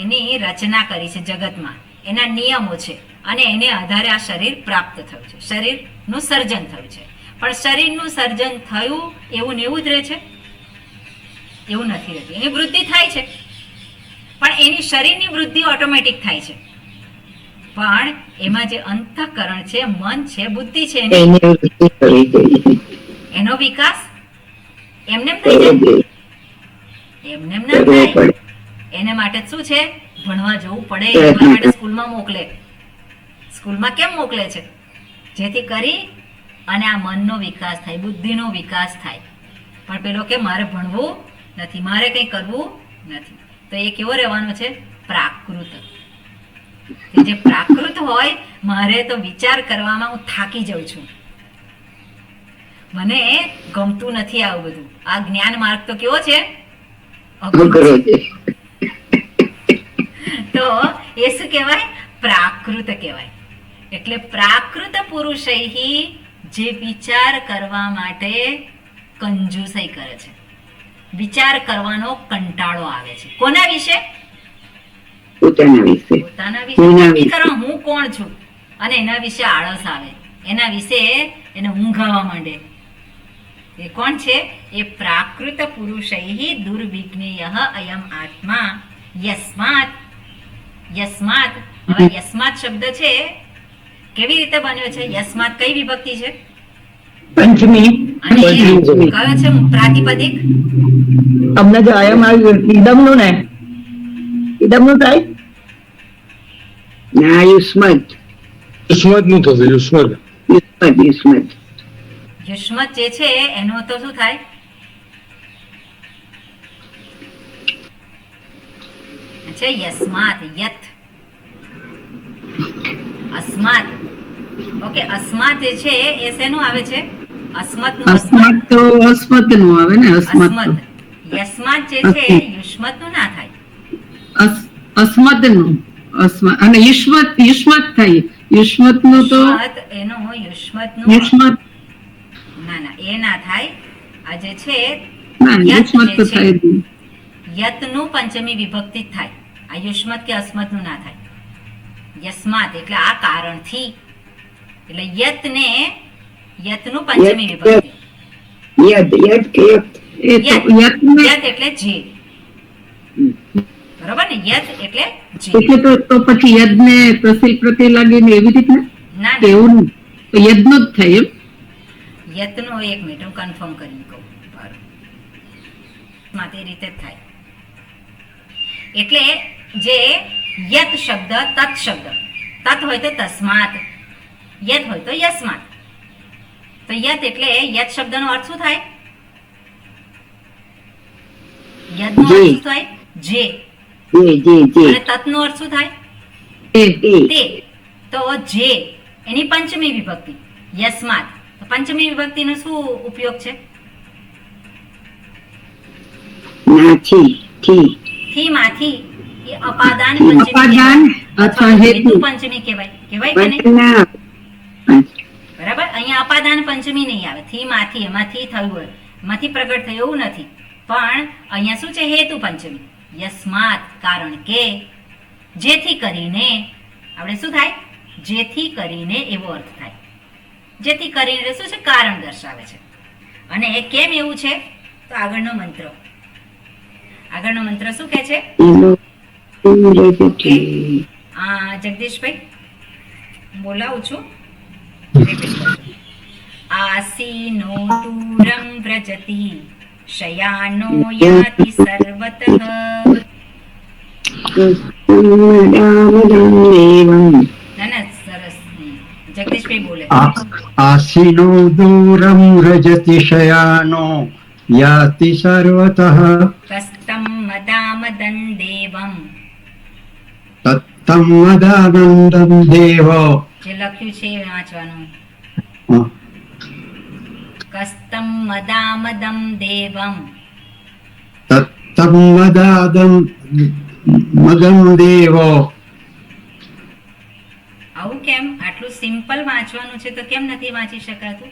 એની રચના કરી છે જગતમાં, એના નિયમો છે, અને એને આધારે આ શરીર પ્રાપ્ત થયું છે, શરીરનું સર્જન થયું છે. પણ શરીરનું સર્જન થયું એવું ને એવું જ રહે છે? એવું નથી રહેતું. એની વૃદ્ધિ થાય છે, પણ એની શરીરની વૃદ્ધિ ઓટોમેટિક થાય છે. પણ એમાં જે અંતઃકરણ છે, મન છે, બુદ્ધિ છે, એનો વિકાસ એમને થઈ જાય? એમને ના થાય. એને માટે શું છે? ભણવા જવું પડે. એટલા માટે સ્કૂલમાં મોકલે. સ્કૂલમાં કેમ મોકલે છે? જેથી કરી અને આ મનનો વિકાસ થાય, બુદ્ધિનો વિકાસ થાય. પણ પેલો કે મારે ભણવું નથી, મારે કંઈ કરવું નથી, તો એ કેવો રહેવાનો છે? પ્રાકૃત. જે પ્રાકૃત હોય, મારે તો વિચાર કરવામાં હું થાકી જાઉં છું, મને ગમતું નથી આવું બધું. આ જ્ઞાન માર્ગ તો કેવો છે? અઘરો અઘરો છે. છે. તો એ શું કહેવાય? પ્રાકૃત કહેવાય. એટલે પ્રાકૃત પુરુષૈહી જે વિચાર કરવા માટે કંજૂસાઈ કરે છે, વિચાર કરવાનો કંટાળો આવે છે. કોના વિશે? પોતાના વિશે. પોતાના વિશે કોના નક્કી વિશે? કરવા હું કોણ છું, અને એના વિશે આળસ આવે, એના વિશે એને ઊંઘ આવવા માંડે. એ કોણ છે? એ પ્રાકૃત પુરુષૈહી દુર્વિજ્ઞેયઃ અયમ આત્મા યસ્માત. યસ્માત, હવે યસ્માત શબ્દ છે કેવી રીતે બન્યો છે? યસ્માત કઈ વિભક્તિ છે? પંચમી. અને પંચમી. કયો છે પ્રાતિપદિક? અમને જો આયમ આવ્યું ઇદમનું ને, ઇદમનું થાય ના, યુસ્મત. યુષ્મત નું થશે, યુષ્મત. યુસ્મત યુસ્મત. યુષ્મત જે છે એનો તો શું થાય? છે યસ્માત. યત, અસ્માત. ઓકે, અસ્માત જે છે એ શેનું આવે છે? અસ્મત નું. અસ્મત તો અસ્મત નું આવે ને, અસ્મત તો. અસ્મત. યસ્માત જે છે યુષ્મત નું ના થાય. અસ્મત નું, અસ્મત અને યુષ્મત થાય. યુષ્મત નું તો યુષ્મત, એનો યુષ્મત નું યુષ્મત ના ના એ ના થાય. આ જે છે ના, યત યુષ્મત જે તો છે, થાય જ નહીં. યત નું પંચમી વિભક્તિ જ થાય. આ યુષ્મત કે અસ્મત નું ના થાય. યસ્માત એટલે આ કારણથી, એટલે યત ને યત નું પંચમી યત, વિભક્તિ. યદ યદ કે યદ. એ તો યત, યતને યત એટલે જે. બરોબર ને? યત એટલે જે. એટલે તો પછી યજ્ઞ તસિલ પ્રત્યે લાગે ને એવી રીતના ના કે ના, એવું નહીં. તો યજ્ઞ જ થાય એમ. યત નો એક મિનિટ હું કન્ફર્મ કરીને કહું. બરોબર, તે રીતે જ થાય. એટલે જે યત શબ્દ, તત શબ્દ, તત હોય તો તસ્માત, યત હોય તો યસ્માત. તો યત એટલે યત શબ્દનો અર્થ શું થાય? યતનો અર્થ શું થાય? જે. અને તતનો અર્થ શું થાય? એ તે. તો જે એની પંચમી વિભક્તિ યસ્માત. તો પંચમી વિભક્તિનો શું ઉપયોગ છે? નાથી થી. થી માંથી એ અપાદાન પંચમી અપાદાન કહેવાય. અથવા અથવા હેતુ. હેતુ પંચમી કહેવાય. કહેવાય કે નહીં? ના. બરાબર. અહીંયા અપાદાન પંચમી નહીં આવે. થી માંથી, એમાંથી થયું હોય, એમાંથી પ્રગટ થયું એવું નથી. પણ અહીંયા શું છે? હેતુ પંચમી. યસ્માત, કારણ કે, જેથી કરીને. આપણે શું થાય? જેથી કરીને એવો અર્થ થાય. જેથી કરીને શું છે? કારણ દર્શાવે છે. અને એ કેમ એવું છે? તો આગળનો મંત્ર શું કહે છે? ઓકે, જગદીશભાઈ બોલાવું છું. Repeat કરજો. આસીનો દૂરં વ્રજતિ શયાનો યાતિ સર્વતઃ. ના ના, સરસ. જગદીશભાઈ બોલે. આસીનો દૂરમ રજતિ શયાનો યાતિ સર્વતઃ કસ્તમ મદામદં દેવમ. તત્તમ મદાનંદમ દેવ. જે લખ્યું છે એ વાંચવાનું. કસ્તમ મદામદમ દેવમ. તત્તમ મદાદમ મદમ દેવ. આવું કેમ? આટલું સિમ્પલ વાંચવાનું છે તો કેમ નથી વાંચી શકાતું?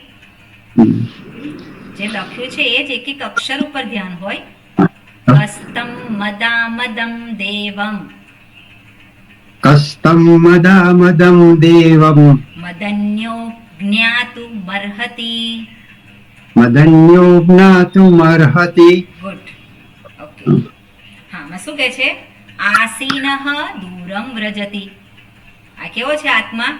જે લખ્યું છે એ જ એક એક અક્ષર ઉપર ધ્યાન હોય. કસ્તમ મદામદમ દેવમ. કસ્તમ મદામદમ દેવમ. મદન્યો જ્ઞાતુ મર્હતિ. મદન્યો જ્ઞાતુમર્હતિ. ગુડ. ઓકે. હા, માં શું કહે છે? આસીનઃ દૂરમ વ્રજતિ. આ કેવો છે આત્મા?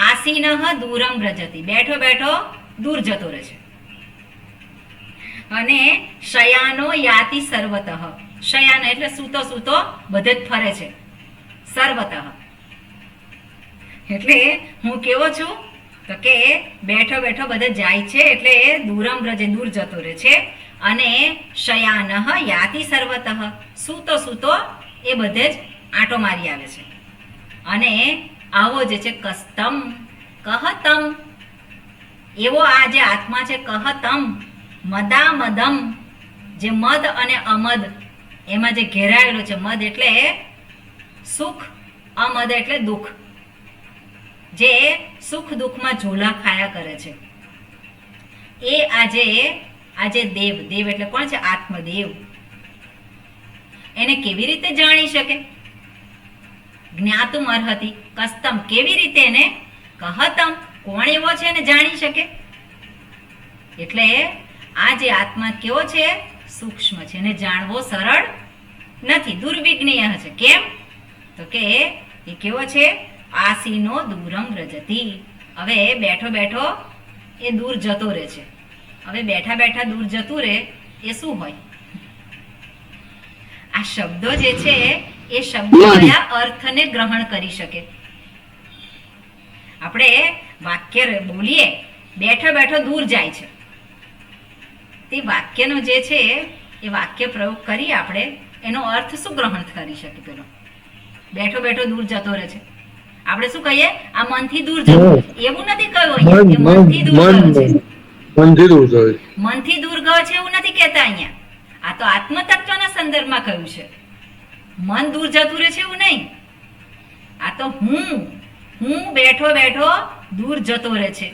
આસીનઃ દૂરમ વ્રજતિ. બેઠો બેઠો દૂર જતો રહે છે. અને શયાનો યાતિ સર્વતઃ. શયાન એટલે સૂતો સૂતો બધે જ ફરે છે. સર્વતઃ એટલે હું કેવો છું? તો કે બેઠો બેઠો બધે જાય છે, એટલે દૂરમ વ્રજે, દૂર જતો રહે છે. અને શયાનઃ યાતિ સર્વતઃ, સૂતો સૂતો એ બધે જ આંટો મારી આવે છે. અને આવો જે છે કસ્તમ કહતમ. એવો આ જે આત્મા છે કહતમ મદામદમ, જે મદ અને અમદ એમાં જે ઘેરાયેલો છે. મદ એટલે સુખ, અમદ એટલે દુઃખ, જે સુખ દુઃખમાં ઝોલા ખાયા કરે છે. એ આજે દેવ, દેવ એટલે કોણ છે? આત્મદેવ. એને કેવી રીતે જાણી શકે? જ્ઞાતુમ અર્હતિ કસ્તમ, કેવી રીતે એને? કહતમ, કોણ એવો છે એને જાણી શકે? એટલે આ જે આત્મા કેવો છે? સૂક્ષ્મ છે, એને જાણવો સરળ નથી, દુર્વિજ્ઞેય છે. કેમ? તો કે એ કેવો છે? આસીનો દૂરમ વ્રજતી. હવે બેઠો બેઠો એ દૂર જતો રહે છે. હવે બેઠા બેઠા દૂર જતું રહે એ શું હોય? આ શબ્દો જે છે એ શબ્દો કયા અર્થને ગ્રહણ કરી શકે? આપણે વાક્ય બોલીએ, બેઠો બેઠો દૂર જાય છે, તે વાક્યનો જે છે એ વાક્ય પ્રયોગ કરીએ આપણે, એનો અર્થ શું ગ્રહણ કરી શકે? પેલો બેઠો બેઠો દૂર જતો રહે છે, આપણે શું કહીએ? આ મનથી દૂર જતું. એવું નથી કહ્યું અહીંયા કે મનથી દૂર ગયો છે. મનથી દૂર જાય. મનથી દૂર ગયો છે એવું નથી કહેતા અહીંયા. આ તો આત્મતત્વના સંદર્ભમાં કહ્યું છે. મન દૂર જતું રહે છે એવું નહીં. આ તો હું બેઠો બેઠો દૂર જતો રહે છે.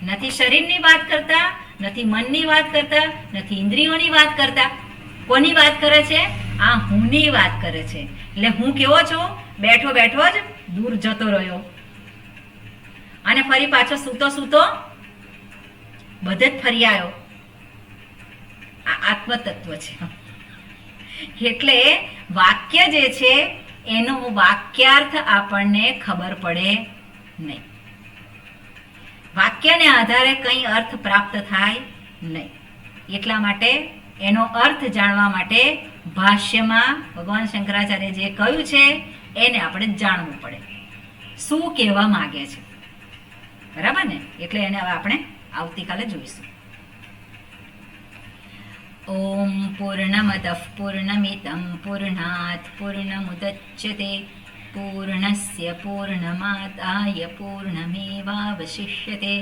નથી શરીરની વાત કરતા, નથી મનની વાત કરતા, નથી ઇન્દ્રિયોની વાત કરતા. કોની વાત કરે છે? આ હુંની વાત કરે છે. એટલે હું કેવો છું? બેઠો બેઠો જ દૂર જતો રહ્યો, અને ફરી પાછો સૂતો સૂતો બધે જ ફરી આવ્યો. આ આત્મતત્વ છે. એટલે વાક્ય જે છે એનો વાક્યાર્થ આપણને ખબર પડે નહીં. વાક્યને આધારે કંઈ અર્થ પ્રાપ્ત થાય નહીં. એટલા માટે એનો અર્થ જાણવા માટે ભાષ્યમાં ભગવાન શંકરાચાર્ય જે કહ્યું છે એને આપણે જાણવું પડે, શું કહેવા માંગે છે. બરાબર ને? એટલે એને હવે આપણે આવતીકાલે જોઈશું. ઓમ પૂર્ણમદઃ પૂર્ણમિદં પૂર્ણાત પૂર્ણમુદચ્યતે પૂર્ણસ્ય પૂર્ણમાદાય પૂર્ણમેવાવશિષ્યતે.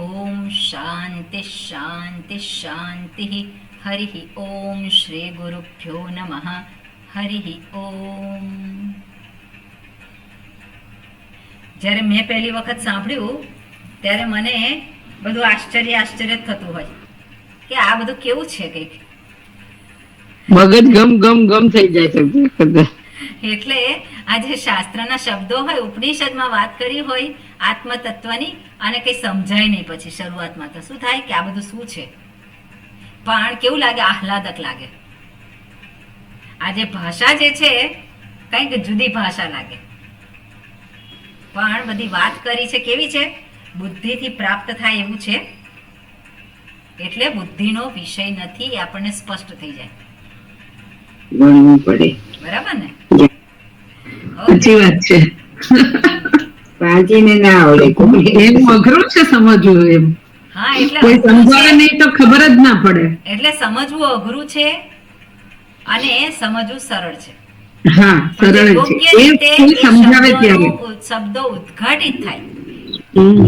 ઓમ શાંતિ શાંતિ શાંતિ. હરિ ઓમ શ્રી ગુરુભ્યો નમઃ. હરિ ઓમ. જ્યારે મેં પહેલી વખત સાંભળ્યું ત્યારે મને બધું આશ્ચર્ય જ થતું હોય કે આ બધું કેવું છે કંઈક. મગજ ગમ ગમ ગમ થઈ જાય છે. એટલે આ જે શાસ્ત્રના શબ્દો હોય, ઉપનિષદમાં વાત કરી હોય આત્મતત્વની, અને કંઈ સમજાય નહીં. પછી શરૂઆતમાં તો શું થાય કે આ બધું શું છે, પણ કેવું લાગે? આહલાદક લાગે. આ જે ભાષા જે છે કંઈક જુદી ભાષા લાગે, પણ બધી વાત કરી છે કેવી છે? બુદ્ધિથી પ્રાપ્ત થાય એવું છે. એટલે બુદ્ધિનો વિષય નથી, એ આપણને સ્પષ્ટ થઈ જાય. ભણવું પડે. બરાબર ને? સાચી વાત છે. વાંચીને ના આવડે. એમ અઘરું છે સમજવું. એમ હા, એટલે કોઈ અઘરું સમજાવે છે. નહીં તો ખબર જ ના પડે. એટલે સમજવું અઘરું છે અને સમજવું સરળ છે. હા, પણ સરળ યોગ્ય છે. રીતે એ કોઈ એ સમજાવે ત્યારે. શબ્દો ઉદ્ઘાટિત થાય.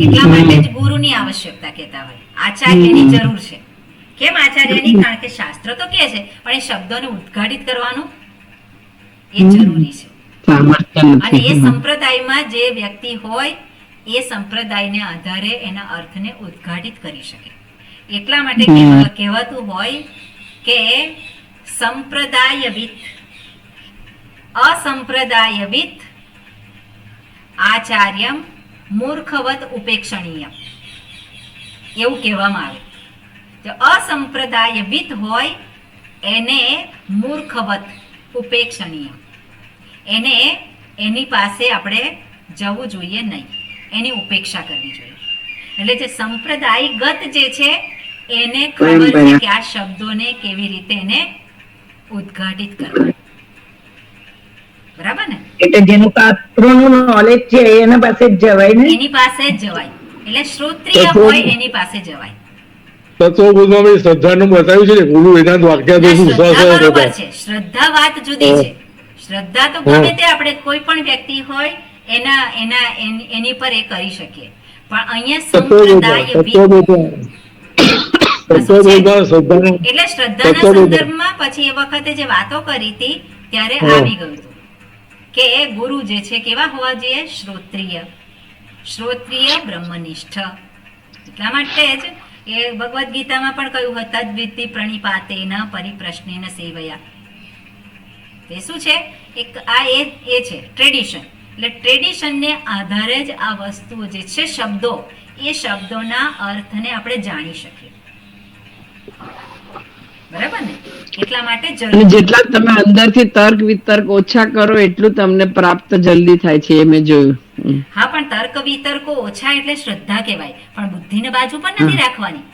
એટલા માટે જ ગુરુની આવશ્યકતા કહેતા હોય, આચાર્યની જરૂર છે. કેમ આચાર્યની? કારણ કે શાસ્ત્ર તો કહે છે, પણ એ શબ્દોને ઉદ્ઘાટિત કરવાનું એ જરૂરી છે. સામર્થ્ય અને એ નથી. સંપ્રદાયમાં જે વ્યક્તિ હોય એ સંપ્રદાયને આધારે એના અર્થને ઉદ્ઘાટિત કરી શકે. એટલા માટે કહેવાતું હોય કે સંપ્રદાયવિત અસંપ્રદાયવિત આચાર્યમ મૂર્ખવત ઉપેક્ષણીય, એવું કહેવામાં આવે. જો અસંપ્રદાયવિત હોય એને મૂર્ખવત ઉપેક્ષણીય, એને એની પાસે આપણે જવું જોઈએ નહીં, એની ઉપેક્ષા કરવી જોઈએ. એટલે જે સંપ્રદાયગત જે છે એને ખબર છે કે આ શબ્દોને કેવી રીતે એને ઉદ્ઘાટિત કરવા. બરાબર ને? એટલે જેનું શાસ્ત્રોનું નોલેજ છે એના પાસે જ જવાય ને. એની પાસે જ જવાય. એટલે શ્રોત્રિય હોય એની પાસે જવાય. તત્વબોધમાં મેં શ્રદ્ધાનું બતાવ્યું છે ને, ગુરુ વેદાંત વાક્યાદેશ વિશ્વાસ શ્રદ્ધા હોય બરોબર બધા. છે. શ્રદ્ધા વાત જુદી છે. શ્રદ્ધા તો ગમે તે આપણે કોઈ પણ વ્યક્તિ હોય એની પર એ કરી શકીએ. પણ અહીંયા તત્વો બોલતા સંપ્રદાય તત્વો બોલતા તત્વો બોલતા શ્રદ્ધાના એટલે શ્રદ્ધાના તત્વો બોલતા. સંદર્ભમાં પછી એ વખતે જે વાતો કરી હતી ત્યારે હા. આવી ગયું હતું કે ગુરુ જે છે કેવા હોવા જોઈએ? શ્રોત્રિય બ્રહ્મનિષ્ઠ. એટલા માટે જ એ ભગવદ્ ગીતામાં પણ કહ્યું હતું તદ્વિદ્ધિ પ્રણિપાતેન પરિપ્રશ્નેન સેવયા. તે શું છે? એક આ એ છે ટ્રેડિશન. એટલે ટ્રેડિશનને આધારે જ આ વસ્તુઓ જે છે શબ્દો, એ શબ્દોના અર્થને આપણે જાણી શકીએ. બરાબર ને? એટલા માટે અને જરૂર. જેટલા તમે અંદરથી તર્ક વિતર્ક ઓછા કરો એટલું તમને પ્રાપ્ત જલ્દી થાય છે, એ મેં જોયું. હા, પણ તર્ક વિતર્કો ઓછા એટલે શ્રદ્ધા કહેવાય, પણ બુદ્ધિને બાજુ પણ નથી રાખવાની.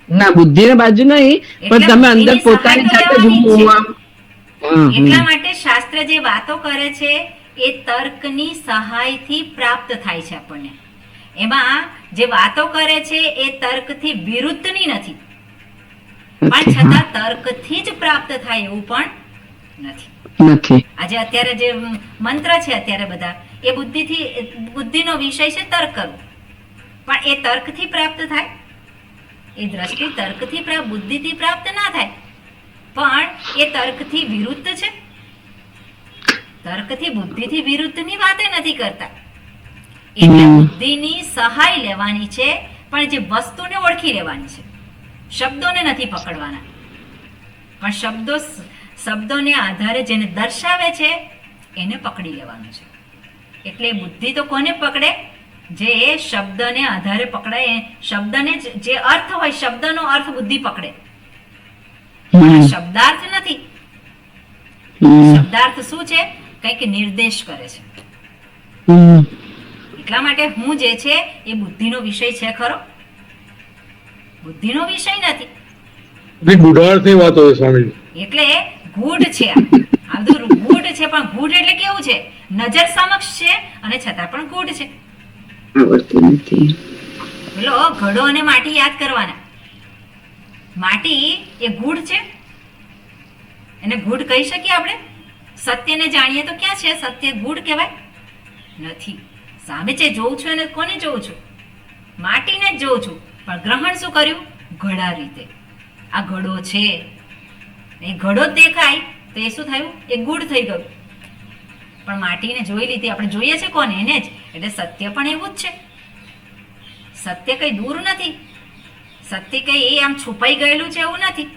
ના, બુદ્ધિને બાજુ નહીં, પણ એટલે તમે અંદર બુદ્ધિની પોતાની સહાય તો જાતે લેવાની જ જુઓ છે. આમ. હા, એટલા હા. માટે શાસ્ત્ર જે વાતો કરે છે એ તર્કની સહાયથી પ્રાપ્ત થાય છે આપણને. એમાં જે વાતો કરે છે એ તર્કથી વિરુદ્ધની નથી, પણ છતાં તર્કથી જ પ્રાપ્ત થાય એવું પણ નથી. નથી. આજે અત્યારે જે મંત્ર છે અત્યારે બધા એ બુદ્ધિનો વિષય છે તર્ક કરવું, પણ એ તર્કથી પ્રાપ્ત થાય? એ દ્રષ્ટિ તર્કથી બુદ્ધિથી પ્રાપ્ત ના થાય, પણ એ તર્કથી વિરુદ્ધ છે. તર્કથી બુદ્ધિથી વિરુદ્ધની વાતે નથી કરતા. એટલે બુદ્ધિની સહાય લેવાની છે, પણ જે વસ્તુને ઓળખી લેવાની છે. શબ્દોને નથી પકડવાના, પણ શબ્દોને આધારે જેને દર્શાવે છે એને પકડી લેવાનું છે. એટલે બુદ્ધિ તો કોને પકડે? જે શબ્દને આધારે પકડાય. શબ્દને જે અર્થ હોય, શબ્દનો અર્થ બુદ્ધિ પકડે. શબ્દાર્થ નથી. શબ્દાર્થ શું છે? કંઈક નિર્દેશ કરે છે. એટલા માટે હું જે છે એ બુદ્ધિનો વિષય છે ખરો? બુદ્ધિનો વિષય નથી. બધી ગૂઢાર્થની વાતો છે સ્વામી. એટલે ગૂઢ છે. આ બધું ગૂઢ છે, પણ ગૂઢ એટલે કેવું છે? નજર સમક્ષ છે અને છતાં પણ ગૂઢ છે. આવડતું નથી. પેલો ઘડો અને માટી યાદ કરવાના. માટી એ ગૂઢ છે, એને ગૂઢ કહી શકીએ આપણે? સત્યને જાણીએ તો ક્યાં છે સત્ય? ગૂઢ કહેવાય નથી. સામે જે જોઉં છું એને કોને જોઉં છું? માટીને જ જોઉં છું, પણ ગ્રહણ શું કર્યું? ઘડા રીતે. આ ઘડો છે, એ ઘડો જ દેખાય તો એ શું થયું? એ ગૂઢ થઈ ગયું. પણ માટીને જોઈ લીધી આપણે. જોઈએ છે કોને? એને જ. એટલે સત્ય પણ એવું જ છે. સત્ય કઈ દૂર નથી. સત્ય કઈ એ આમ છુપાઈ ગયેલું છે એવું નથી.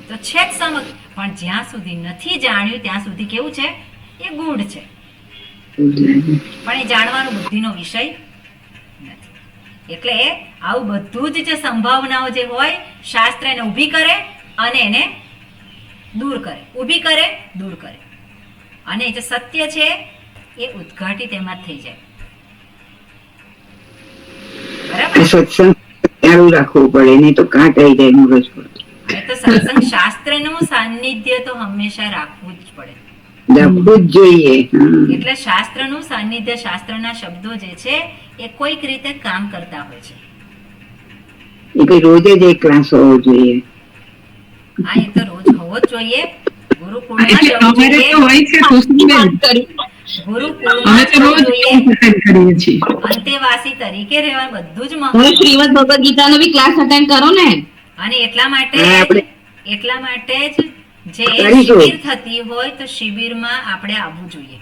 તો છે જ સમજ, પણ જ્યાં સુધી નથી જાણ્યું ત્યાં સુધી કેવું છે? એ ગૂઢ છે. પણ એ જાણવાનો બુદ્ધિનો વિષય નથી. એટલે આવું બધું જ જે સંભાવનાઓ જે હોય, શાસ્ત્ર એને ઊભી કરે અને એને દૂર કરે, ઊભી કરે, દૂર કરે. અને જે સત્ય છે એ ઉદ્ઘાટિત એમાં જ થઈ જાય. બરાબર? સત્સંગ ચાલુ રાખવું પડે, નહીં તો કાંટ આવી જાય મગજ પર. એ તો સત્સંગ શાસ્ત્રનું સાનિધ્ય તો હંમેશા રાખવું જ પડે. રાખવું જ જોઈએ. એટલે શાસ્ત્રનું સાનિધ્ય, શાસ્ત્રના શબ્દો જે છે એ કોઈક રીતે કામ કરતા હોય છે. એ કઈ રોજ જ એક ક્લાસ હોવો જોઈએ. હા, એ તો રોજ હોવો જ જોઈએ. ગુરુકુળમાં એટલે જવું અમારે તો જોઈએ. હોય છે કુસુમબેન. ગુરુકુળમાં અમે તો જવું રોજ જોઈએ. attend કરીએ છીએ. અંતેવાસી તરીકે રહેવા બધું જ હવે મહત્વ. શ્રીમદ ભગવદ ગીતાનો બી ક્લાસ અટેન્ડ કરો ને. અને એટલા માટે હા, આપણે- એટલા માટે જ જે કરીશું. શિબિર થતી હોય તો શિબિરમાં આપણે આવવું જોઈએ.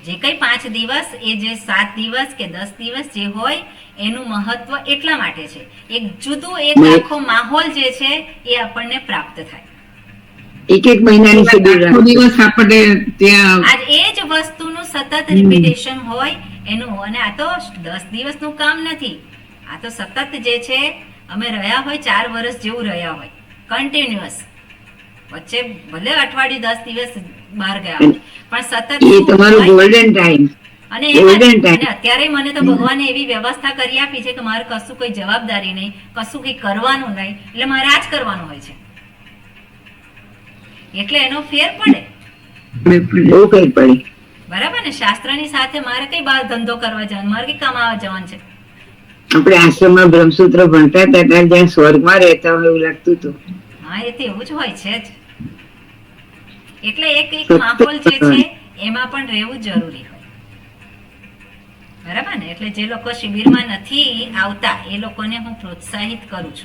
જે કઈ 5 દિવસ, એ જે 7 દિવસ કે 10 દિવસ જે હોય એનું મહત્વ એટલા માટે છે. એક જુદું એક આખો માહોલ જે છે એ આપણને પ્રાપ્ત થાય. એક મહિનાની શિબિર આખો રાખો. દિવસ આપણે ત્યાં આજ એ જ વસ્તુનું સતત રિપીટેશન હોય એનું. અને આ તો 10 દિવસનું કામ નથી. આ તો સતત જે છે અમે રહ્યા હોય 4 વર્ષ જેવું રહ્યા હોય કન્ટિન્યુઅસ. વચ્ચે ભલે અઠવાડિયું 10 દિવસ બહાર ગયા હોય, પણ સતત એ શું તમારો હોય? Golden time. અને એમાં golden time. અને અત્યારે મને તો ભગવાને એવી વ્યવસ્થા કરી આપી છે કે મારે કશું કોઈ જવાબદારી નહીં, કશું કંઈ કરવાનું નહીં, એટલે મારે આ જ કરવાનું હોય છે. એટલે એનો ફેર પડે. બહુ કઈ પડી. બરાબર ને? શાસ્ત્રની સાથે મારે કઈ બહાર ધંધો કરવા જવાનું, મારે કઈ કમાવા જવાનું છે? આપણે આશ્રમમાં બ્રહ્મસૂત્ર ભણતા હતા ત્યારે જ્યાં સ્વર્ગમાં રહેતા હોય એવું લાગતું હતું. હા, એ તો એવું જ હોય છે જ. એટલે એક માહોલ જે છે એમાં પણ રહેવું જરૂરી હોય. બરાબર ને? એટલે જે લોકો શિબિરમાં નથી આવતા એ લોકોને હું પ્રોત્સાહિત કરું છું